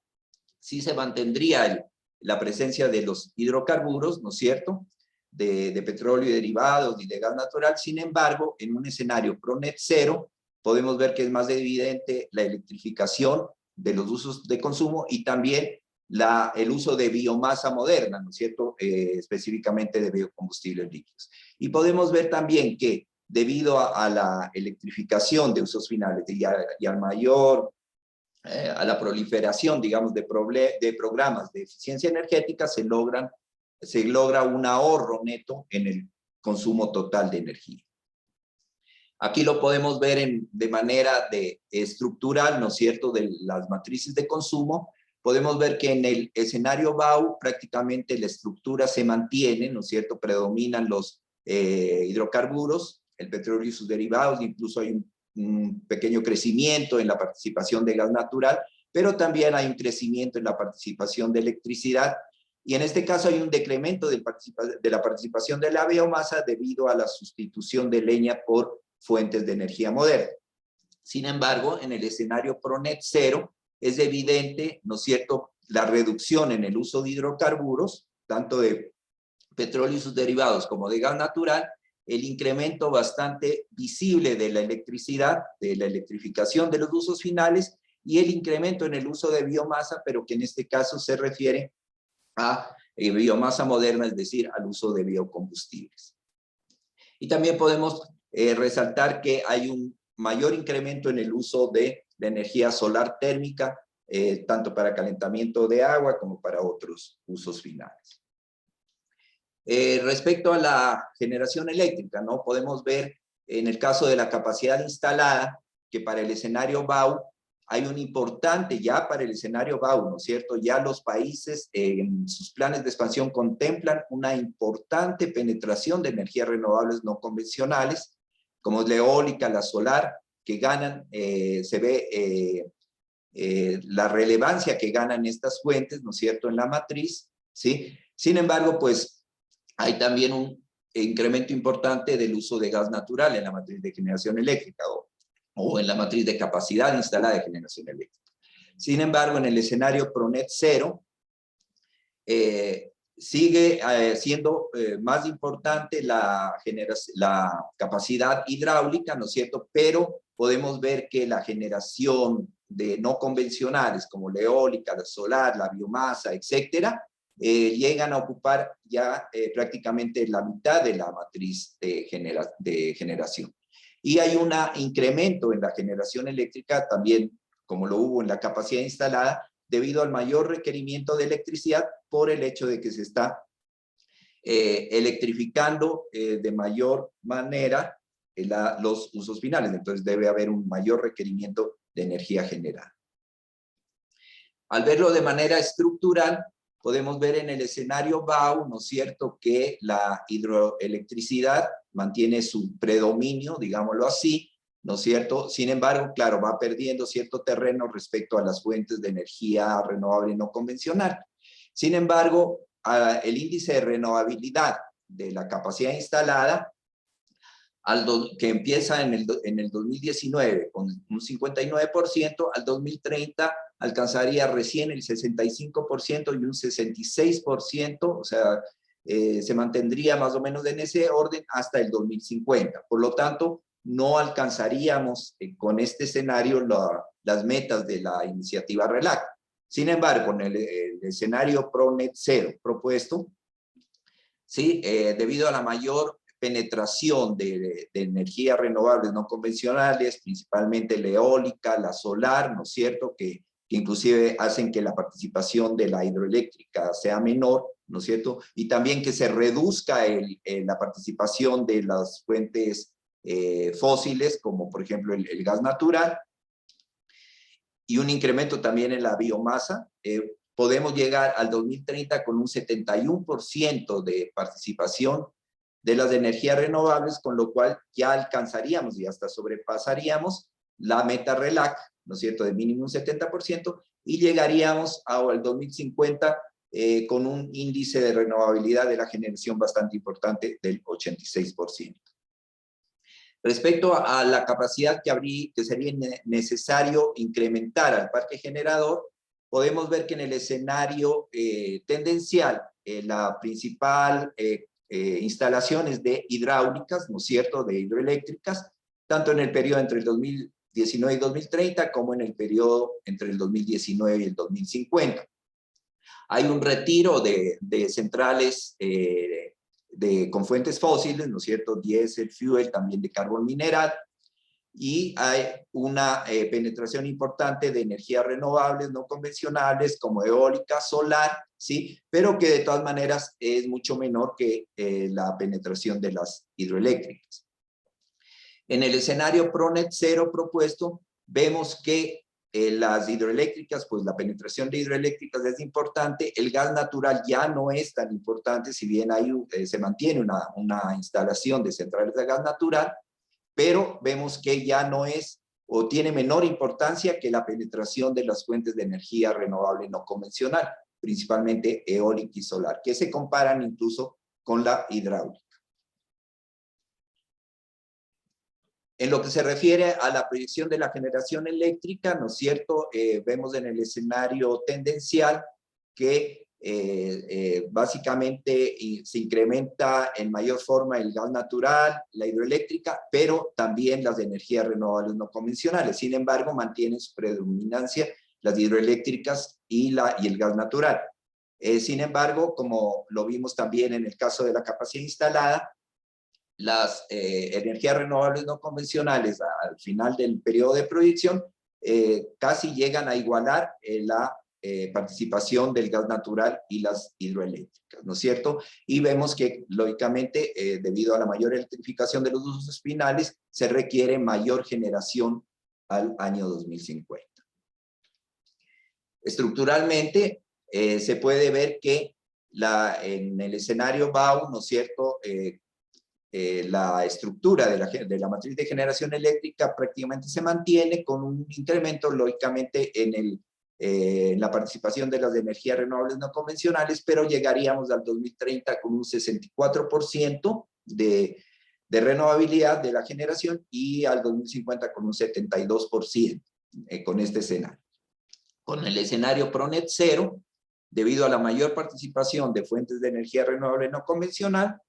sí se mantendría la presencia de los hidrocarburos, ¿no es cierto?, de petróleo y derivados y de gas natural. Sin embargo, en un escenario ProNet Zero, podemos ver que es más evidente la electrificación de los usos de consumo y también el uso de biomasa moderna, ¿no es cierto?, específicamente de biocombustibles líquidos. Y podemos ver también que debido a la electrificación de usos finales y al mayor a la proliferación, digamos, de programas de eficiencia energética, se logra un ahorro neto en el consumo total de energía. Aquí lo podemos ver de manera estructural, ¿no es cierto?, de las matrices de consumo. Podemos ver que en el escenario BAU prácticamente la estructura se mantiene, ¿no es cierto?, predominan los hidrocarburos, el petróleo y sus derivados, incluso hay un pequeño crecimiento en la participación de gas natural, pero también hay un crecimiento en la participación de electricidad, y en este caso hay un decremento de la participación de la biomasa debido a la sustitución de leña por fuentes de energía moderna. Sin embargo, en el escenario ProNet 0 es evidente, ¿no es cierto?, la reducción en el uso de hidrocarburos, tanto de petróleo y sus derivados como de gas natural, el incremento bastante visible de la electricidad, de la electrificación de los usos finales, y el incremento en el uso de biomasa, pero que en este caso se refiere a biomasa moderna, es decir, al uso de biocombustibles. Y también podemos resaltar que hay un mayor incremento en el uso de la energía solar térmica, tanto para calentamiento de agua como para otros usos finales. Respecto a la generación eléctrica, ¿no? Podemos ver en el caso de la capacidad instalada que para el escenario BAU hay un importante, ya para el escenario BAU, ¿no es cierto? Ya los países en sus planes de expansión contemplan una importante penetración de energías renovables no convencionales, como es la eólica, la solar, que ganan, se ve la relevancia que ganan estas fuentes, ¿no es cierto?, en la matriz, ¿sí? Sin embargo, pues hay también un incremento importante del uso de gas natural en la matriz de generación eléctrica o en la matriz de capacidad instalada de generación eléctrica. Sin embargo, en el escenario ProNet 0, sigue siendo más importante la capacidad hidráulica, ¿no es cierto? Pero podemos ver que la generación de no convencionales, como la eólica, la solar, la biomasa, etcétera, llegan a ocupar ya prácticamente la mitad de la matriz de generación. Y hay un incremento en la generación eléctrica también, como lo hubo en la capacidad instalada, debido al mayor requerimiento de electricidad por el hecho de que se está electrificando de mayor manera los usos finales. Entonces debe haber un mayor requerimiento de energía generada. Al verlo de manera estructural, podemos ver en el escenario BAU, ¿no es cierto?, que la hidroelectricidad mantiene su predominio, digámoslo así, ¿no es cierto? Sin embargo, claro, va perdiendo cierto terreno respecto a las fuentes de energía renovable no convencional. Sin embargo, el índice de renovabilidad de la capacidad instalada, que empieza en el 2019 con un 59%, al 2030 alcanzaría recién el 65% y un 66%, o sea, se mantendría más o menos en ese orden hasta el 2050. Por lo tanto, no alcanzaríamos con este escenario las metas de la iniciativa RELAC. Sin embargo, en el escenario ProNet 0 propuesto, ¿sí? Debido a la mayor penetración de energías renovables no convencionales, principalmente la eólica, la solar, ¿no es cierto?, que inclusive hacen que la participación de la hidroeléctrica sea menor, ¿no es cierto?, y también que se reduzca la participación de las fuentes fósiles, como por ejemplo el gas natural, y un incremento también en la biomasa. Podemos llegar al 2030 con un 71% de participación de las energías renovables, con lo cual ya alcanzaríamos y hasta sobrepasaríamos la meta RELAC, ¿no es cierto?, de mínimo un 70%, y llegaríamos al 2050 con un índice de renovabilidad de la generación bastante importante del 86%. Respecto a la capacidad que sería necesario incrementar al parque generador, podemos ver que en el escenario tendencial, la principal instalaciones de hidráulicas, ¿no es cierto?, de hidroeléctricas, tanto en el periodo entre el 2019 y 2030, como en el periodo entre el 2019 y el 2050. Hay un retiro de centrales con fuentes fósiles, ¿no es cierto?, diésel, fuel, también de carbón mineral, y hay una penetración importante de energías renovables no convencionales como eólica, solar, ¿sí? Pero que de todas maneras es mucho menor que la penetración de las hidroeléctricas. En el escenario ProNet 0 propuesto, vemos que las hidroeléctricas, pues la penetración de hidroeléctricas es importante, el gas natural ya no es tan importante, si bien se mantiene una instalación de centrales de gas natural, pero vemos que ya no es o tiene menor importancia que la penetración de las fuentes de energía renovable no convencional, principalmente eólica y solar, que se comparan incluso con la hidráulica. En lo que se refiere a la proyección de la generación eléctrica, ¿no es cierto? Vemos en el escenario tendencial que básicamente se incrementa en mayor forma el gas natural, la hidroeléctrica, pero también las energías renovables no convencionales. Sin embargo, mantienen su predominancia las hidroeléctricas y el gas natural. Sin embargo, como lo vimos también en el caso de la capacidad instalada, las energías renovables no convencionales al final del periodo de proyección casi llegan a igualar la participación del gas natural y las hidroeléctricas, ¿no es cierto? Y vemos que, lógicamente, debido a la mayor electrificación de los usos finales, se requiere mayor generación al año 2050. Estructuralmente, se puede ver que en el escenario BAU, ¿no es cierto?, la estructura de la matriz de generación eléctrica prácticamente se mantiene con un incremento, lógicamente, en la participación de las energías renovables no convencionales, pero llegaríamos al 2030 con un 64% de renovabilidad de la generación y al 2050 con un 72% con este escenario. Con el escenario ProNet 0, debido a la mayor participación de fuentes de energía renovable no convencional,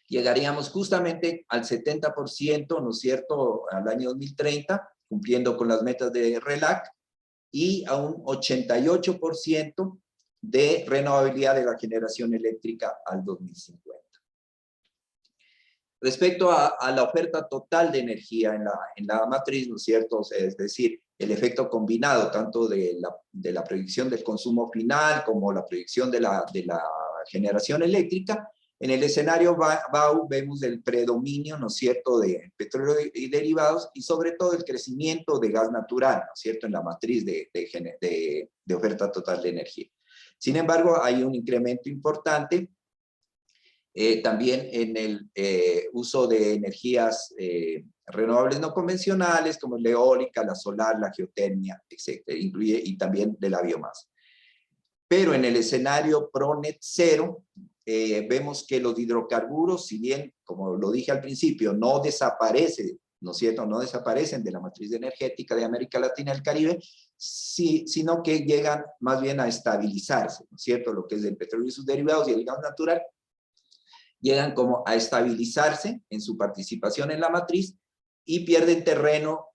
llegaríamos justamente al 70%, ¿no es cierto?, al año 2030, cumpliendo con las metas de RELAC, y a un 88% de renovabilidad de la generación eléctrica al 2050. Respecto a la oferta total de energía en la matriz, ¿no es cierto?, es decir, el efecto combinado tanto de la proyección del consumo final como la proyección de la generación eléctrica, en el escenario BAU vemos el predominio, ¿no es cierto?, de petróleo y derivados y sobre todo el crecimiento de gas natural, ¿no es cierto?, en la matriz de oferta total de energía. Sin embargo, hay un incremento importante también en el uso de energías renovables no convencionales como la eólica, la solar, la geotermia, etc. Y también de la biomasa. Pero en el escenario ProNet 0, vemos que los hidrocarburos, si bien, como lo dije al principio, no desaparecen, ¿no es cierto?, no desaparecen de la matriz energética de América Latina y el Caribe, sino que llegan más bien a estabilizarse, ¿no es cierto?, lo que es el petróleo y sus derivados y el gas natural, llegan como a estabilizarse en su participación en la matriz y pierden terreno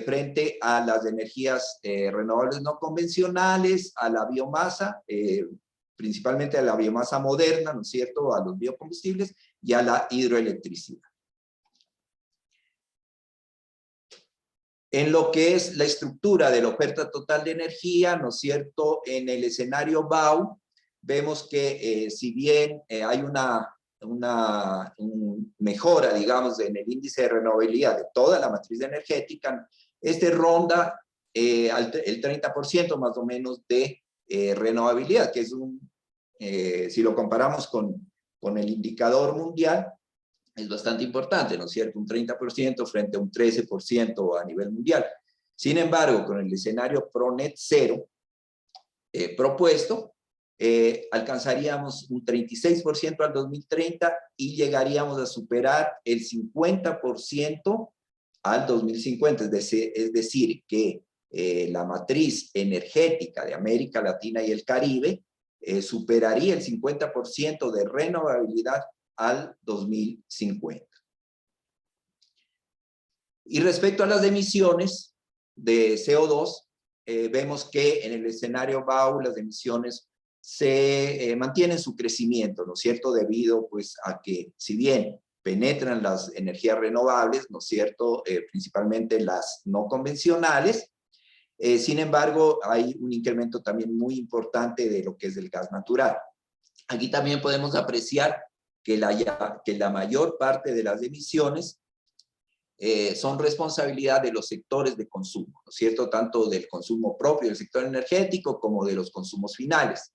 frente a las energías renovables no convencionales, a la biomasa, principalmente a la biomasa moderna, ¿no es cierto?, a los biocombustibles y a la hidroelectricidad. En lo que es la estructura de la oferta total de energía, ¿no es cierto?, en el escenario BAU, vemos que si bien hay una mejora, digamos, en el índice de renovabilidad de toda la matriz energética, ronda el 30% más o menos de renovabilidad, que es si lo comparamos con el indicador mundial, es bastante importante, ¿no es cierto? Un 30% frente a un 13% a nivel mundial. Sin embargo, con el escenario ProNet 0 propuesto, alcanzaríamos un 36% al 2030 y llegaríamos a superar el 50% al 2050. Es decir, que la matriz energética de América Latina y el Caribe superaría el 50% de renovabilidad al 2050. Y respecto a las emisiones de CO2, vemos que en el escenario BAU las emisiones se mantienen su crecimiento, ¿no es cierto?, debido pues a que si bien penetran las energías renovables, ¿no es cierto?, principalmente las no convencionales, sin embargo hay un incremento también muy importante de lo que es el gas natural. Aquí también podemos apreciar que la mayor parte de las emisiones son responsabilidad de los sectores de consumo, ¿no es cierto?, tanto del consumo propio del sector energético como de los consumos finales.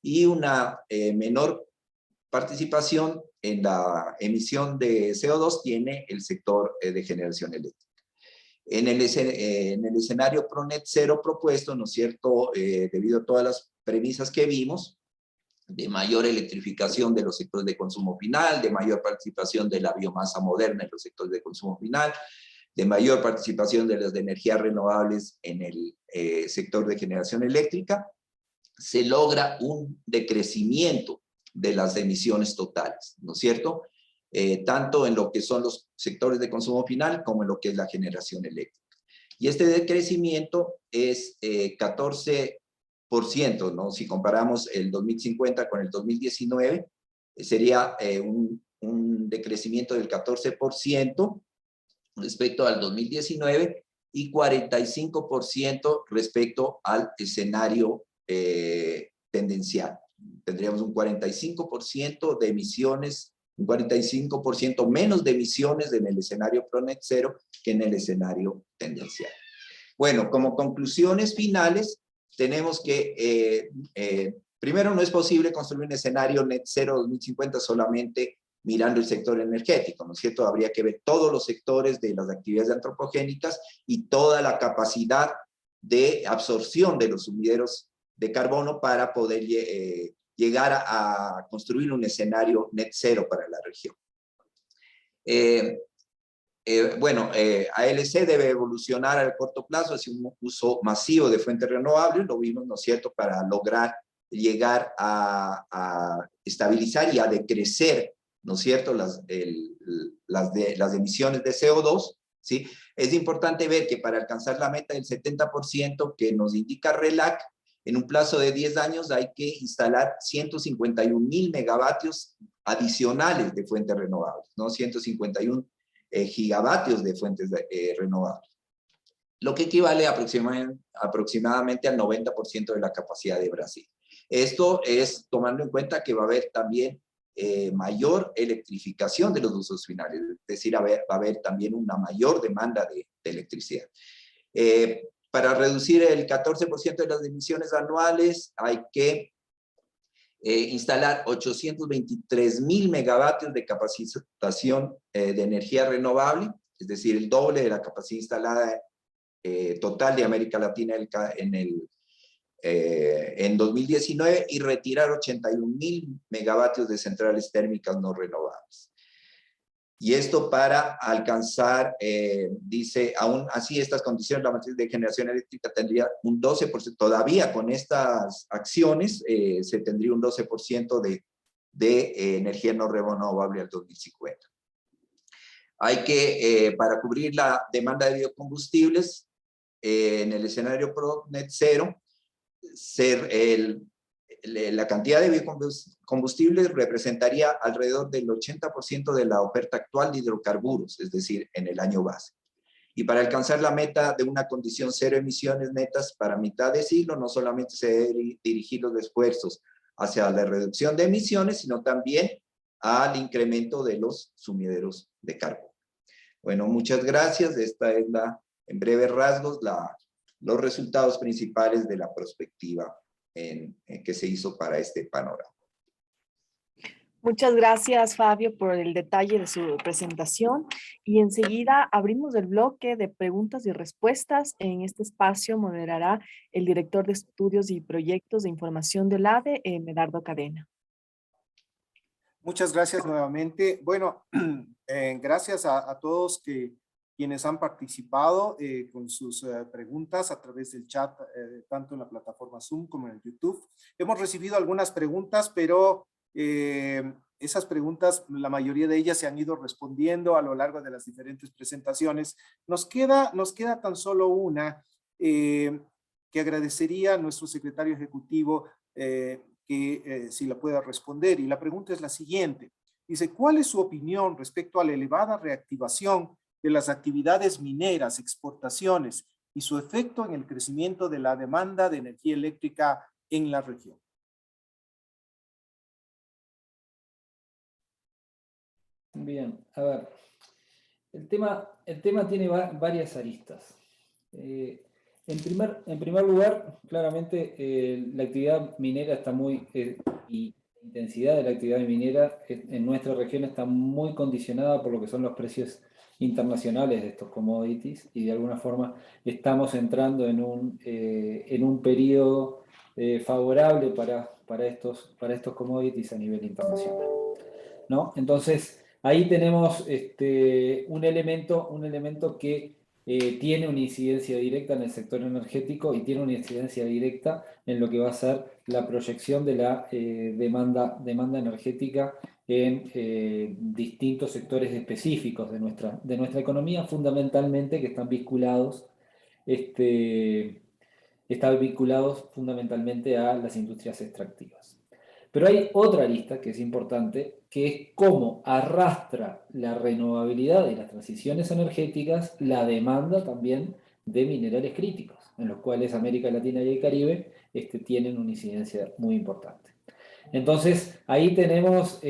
Y una menor participación en la emisión de CO2 tiene el sector de generación eléctrica. En el escenario ProNet Zero propuesto, ¿no es cierto?, debido a todas las premisas que vimos, de mayor electrificación de los sectores de consumo final, de mayor participación de la biomasa moderna en los sectores de consumo final, de mayor participación de las energías renovables en el sector de generación eléctrica, se logra un decrecimiento de las emisiones totales, ¿no es cierto?, tanto en lo que son los sectores de consumo final como en lo que es la generación eléctrica. Y este decrecimiento es 14%, ¿no? Si comparamos el 2050 con el 2019, sería un decrecimiento del 14% respecto al 2019 y 45% respecto al escenario tendencial. Tendríamos un 45% de emisiones, un 45% menos de emisiones en el escenario ProNet Zero que en el escenario tendencial. Bueno, como conclusiones finales, tenemos que, primero, no es posible construir un escenario Net Zero 2050 solamente mirando el sector energético, ¿no es cierto? Habría que ver todos los sectores de las actividades antropogénicas y toda la capacidad de absorción de los sumideros de carbono para poder llegar a construir un escenario Net Zero para la región. ALC debe evolucionar a corto plazo hacia un uso masivo de fuentes renovables, lo vimos, ¿no es cierto?, para lograr llegar a estabilizar y a decrecer, ¿no es cierto?, las emisiones de CO2, ¿sí? Es importante ver que para alcanzar la meta del 70% que nos indica RELAC, en un plazo de 10 años hay que instalar 151.000 megavatios adicionales de fuentes renovables, ¿no? 151 gigavatios de fuentes renovables, lo que equivale aproximadamente al 90% de la capacidad de Brasil. Esto es tomando en cuenta que va a haber también mayor electrificación de los usos finales, es decir, va a haber también una mayor demanda de electricidad. Para reducir el 14% de las emisiones anuales hay que instalar 823.000 megavatios de capacitación de energía renovable, es decir, el doble de la capacidad instalada total de América Latina en 2019, y retirar 81.000 megavatios de centrales térmicas no renovables. Y esto para alcanzar, dice, aún así estas condiciones, la matriz de generación eléctrica tendría un 12%, todavía con estas acciones se tendría un 12% de energía no renovable al 2050. Hay que, para cubrir la demanda de biocombustibles, en el escenario ProNet Zero, la cantidad de biocombustibles representaría alrededor del 80% de la oferta actual de hidrocarburos, es decir, en el año base. Y para alcanzar la meta de una condición cero emisiones netas para mitad de siglo, no solamente se deben dirigir los esfuerzos hacia la reducción de emisiones, sino también al incremento de los sumideros de carbono. Bueno, muchas gracias. Esta es en breves rasgos, los resultados principales de la prospectiva que se hizo para este panorama. Muchas gracias, Fabio, por el detalle de su presentación. Y enseguida abrimos el bloque de preguntas y respuestas. En este espacio moderará el director de Estudios y Proyectos de Información de OLADE, Medardo Cadena. Muchas gracias nuevamente. Bueno, gracias a todos quienes han participado con sus preguntas a través del chat, tanto en la plataforma Zoom como en el YouTube. Hemos recibido algunas preguntas, pero esas preguntas, la mayoría de ellas se han ido respondiendo a lo largo de las diferentes presentaciones. Nos queda tan solo una que agradecería a nuestro secretario ejecutivo que si la pueda responder. Y la pregunta es la siguiente. Dice, ¿cuál es su opinión respecto a la elevada reactivación de las actividades mineras, exportaciones y su efecto en el crecimiento de la demanda de energía eléctrica en la región? Bien, a ver, el tema tiene varias aristas. En primer lugar, claramente la actividad minera está muy, y intensidad de la actividad minera en nuestra región está muy condicionada por lo que son los precios internacionales de estos commodities, y de alguna forma estamos entrando en un periodo favorable para estos commodities a nivel internacional, ¿no? Entonces, ahí tenemos un elemento que tiene una incidencia directa en el sector energético y tiene una incidencia directa en lo que va a ser la proyección de la demanda energética en distintos sectores específicos de nuestra economía, fundamentalmente que están vinculados fundamentalmente a las industrias extractivas. Pero hay otra lista que es importante, que es cómo arrastra la renovabilidad y las transiciones energéticas la demanda también de minerales críticos, en los cuales América Latina y el Caribe tienen una incidencia muy importante. Entonces, ahí tenemos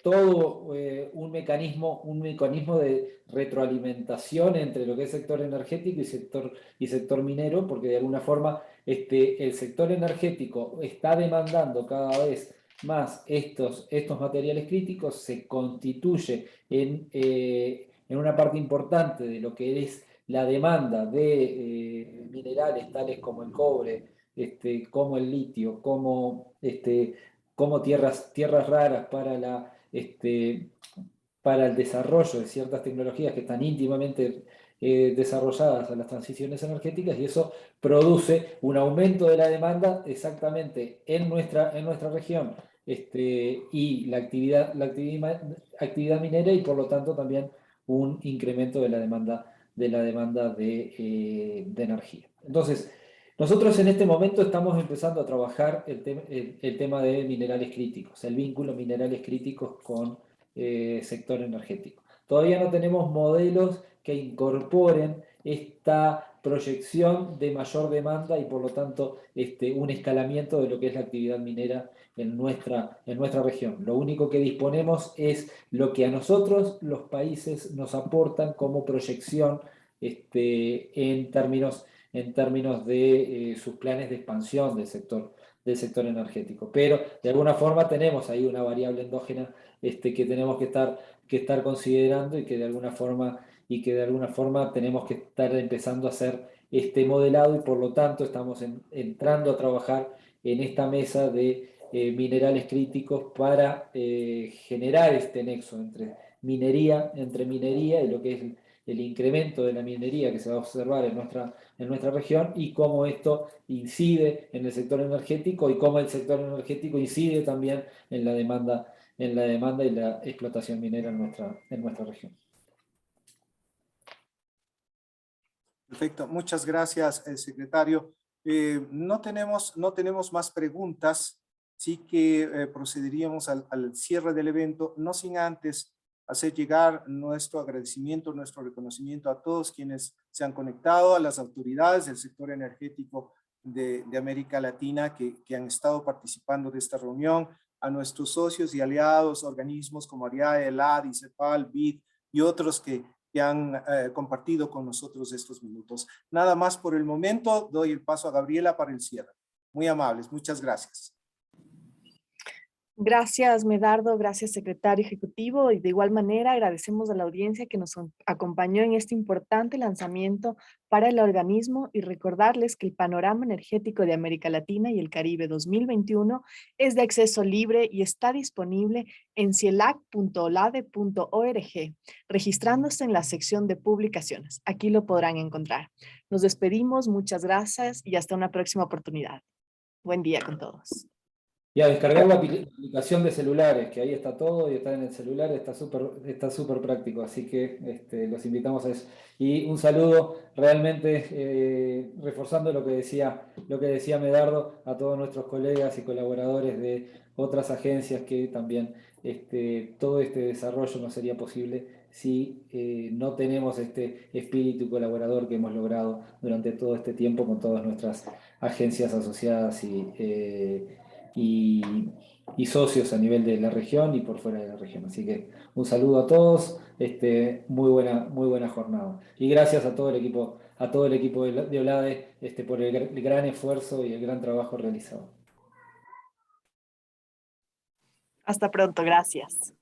todo un mecanismo de retroalimentación entre lo que es sector energético y sector minero, porque de alguna forma el sector energético está demandando cada vez más estos materiales críticos, se constituye en una parte importante de lo que es la demanda de minerales tales como el cobre, como el litio, como tierras raras para el desarrollo de ciertas tecnologías que están íntimamente desarrolladas a las transiciones energéticas, y eso produce un aumento de la demanda exactamente en nuestra región, y la actividad minera, y por lo tanto también un incremento de la demanda de energía. Entonces, nosotros en este momento estamos empezando a trabajar el tema de minerales críticos, el vínculo minerales críticos con sector energético. Todavía no tenemos modelos que incorporen esta proyección de mayor demanda y por lo tanto un escalamiento de lo que es la actividad minera en nuestra región. Lo único que disponemos es lo que a nosotros los países nos aportan como proyección en términos de sus planes de expansión del sector energético. Pero de alguna forma tenemos ahí una variable endógena que tenemos que estar considerando, y que de alguna forma tenemos que estar empezando a hacer este modelado, y por lo tanto estamos entrando a trabajar en esta mesa de minerales críticos para generar este nexo entre minería y lo que es el incremento de la minería que se va a observar en nuestra región, y cómo esto incide en el sector energético, y cómo el sector energético incide también en la demanda y la explotación minera en nuestra región. Perfecto, muchas gracias, secretario. No tenemos más preguntas, sí que procederíamos al cierre del evento, no sin antes hacer llegar nuestro agradecimiento, nuestro reconocimiento a todos quienes se han conectado, a las autoridades del sector energético de América Latina que han estado participando de esta reunión, a nuestros socios y aliados, organismos como ARIAE, ELADI, CEPAL, BID y otros que han compartido con nosotros estos minutos. Nada más por el momento, doy el paso a Gabriela para el cierre. Muy amables, muchas gracias. Gracias, Medardo, gracias, secretario ejecutivo, y de igual manera agradecemos a la audiencia que nos acompañó en este importante lanzamiento para el organismo, y recordarles que el Panorama Energético de América Latina y el Caribe 2021 es de acceso libre y está disponible en cielac.olade.org, registrándose en la sección de publicaciones. Aquí lo podrán encontrar. Nos despedimos, muchas gracias y hasta una próxima oportunidad. Buen día con todos. Y a descargar la aplicación de celulares, que ahí está todo y está en el celular, está súper práctico, así que los invitamos a eso. Y un saludo realmente reforzando lo que decía Medardo, a todos nuestros colegas y colaboradores de otras agencias, que también todo este desarrollo no sería posible si no tenemos este espíritu colaborador que hemos logrado durante todo este tiempo con todas nuestras agencias asociadas y socios a nivel de la región y por fuera de la región. Así que un saludo a todos, muy buena jornada. Y gracias a todo el equipo de OLADE por el gran esfuerzo y el gran trabajo realizado. Hasta pronto, gracias.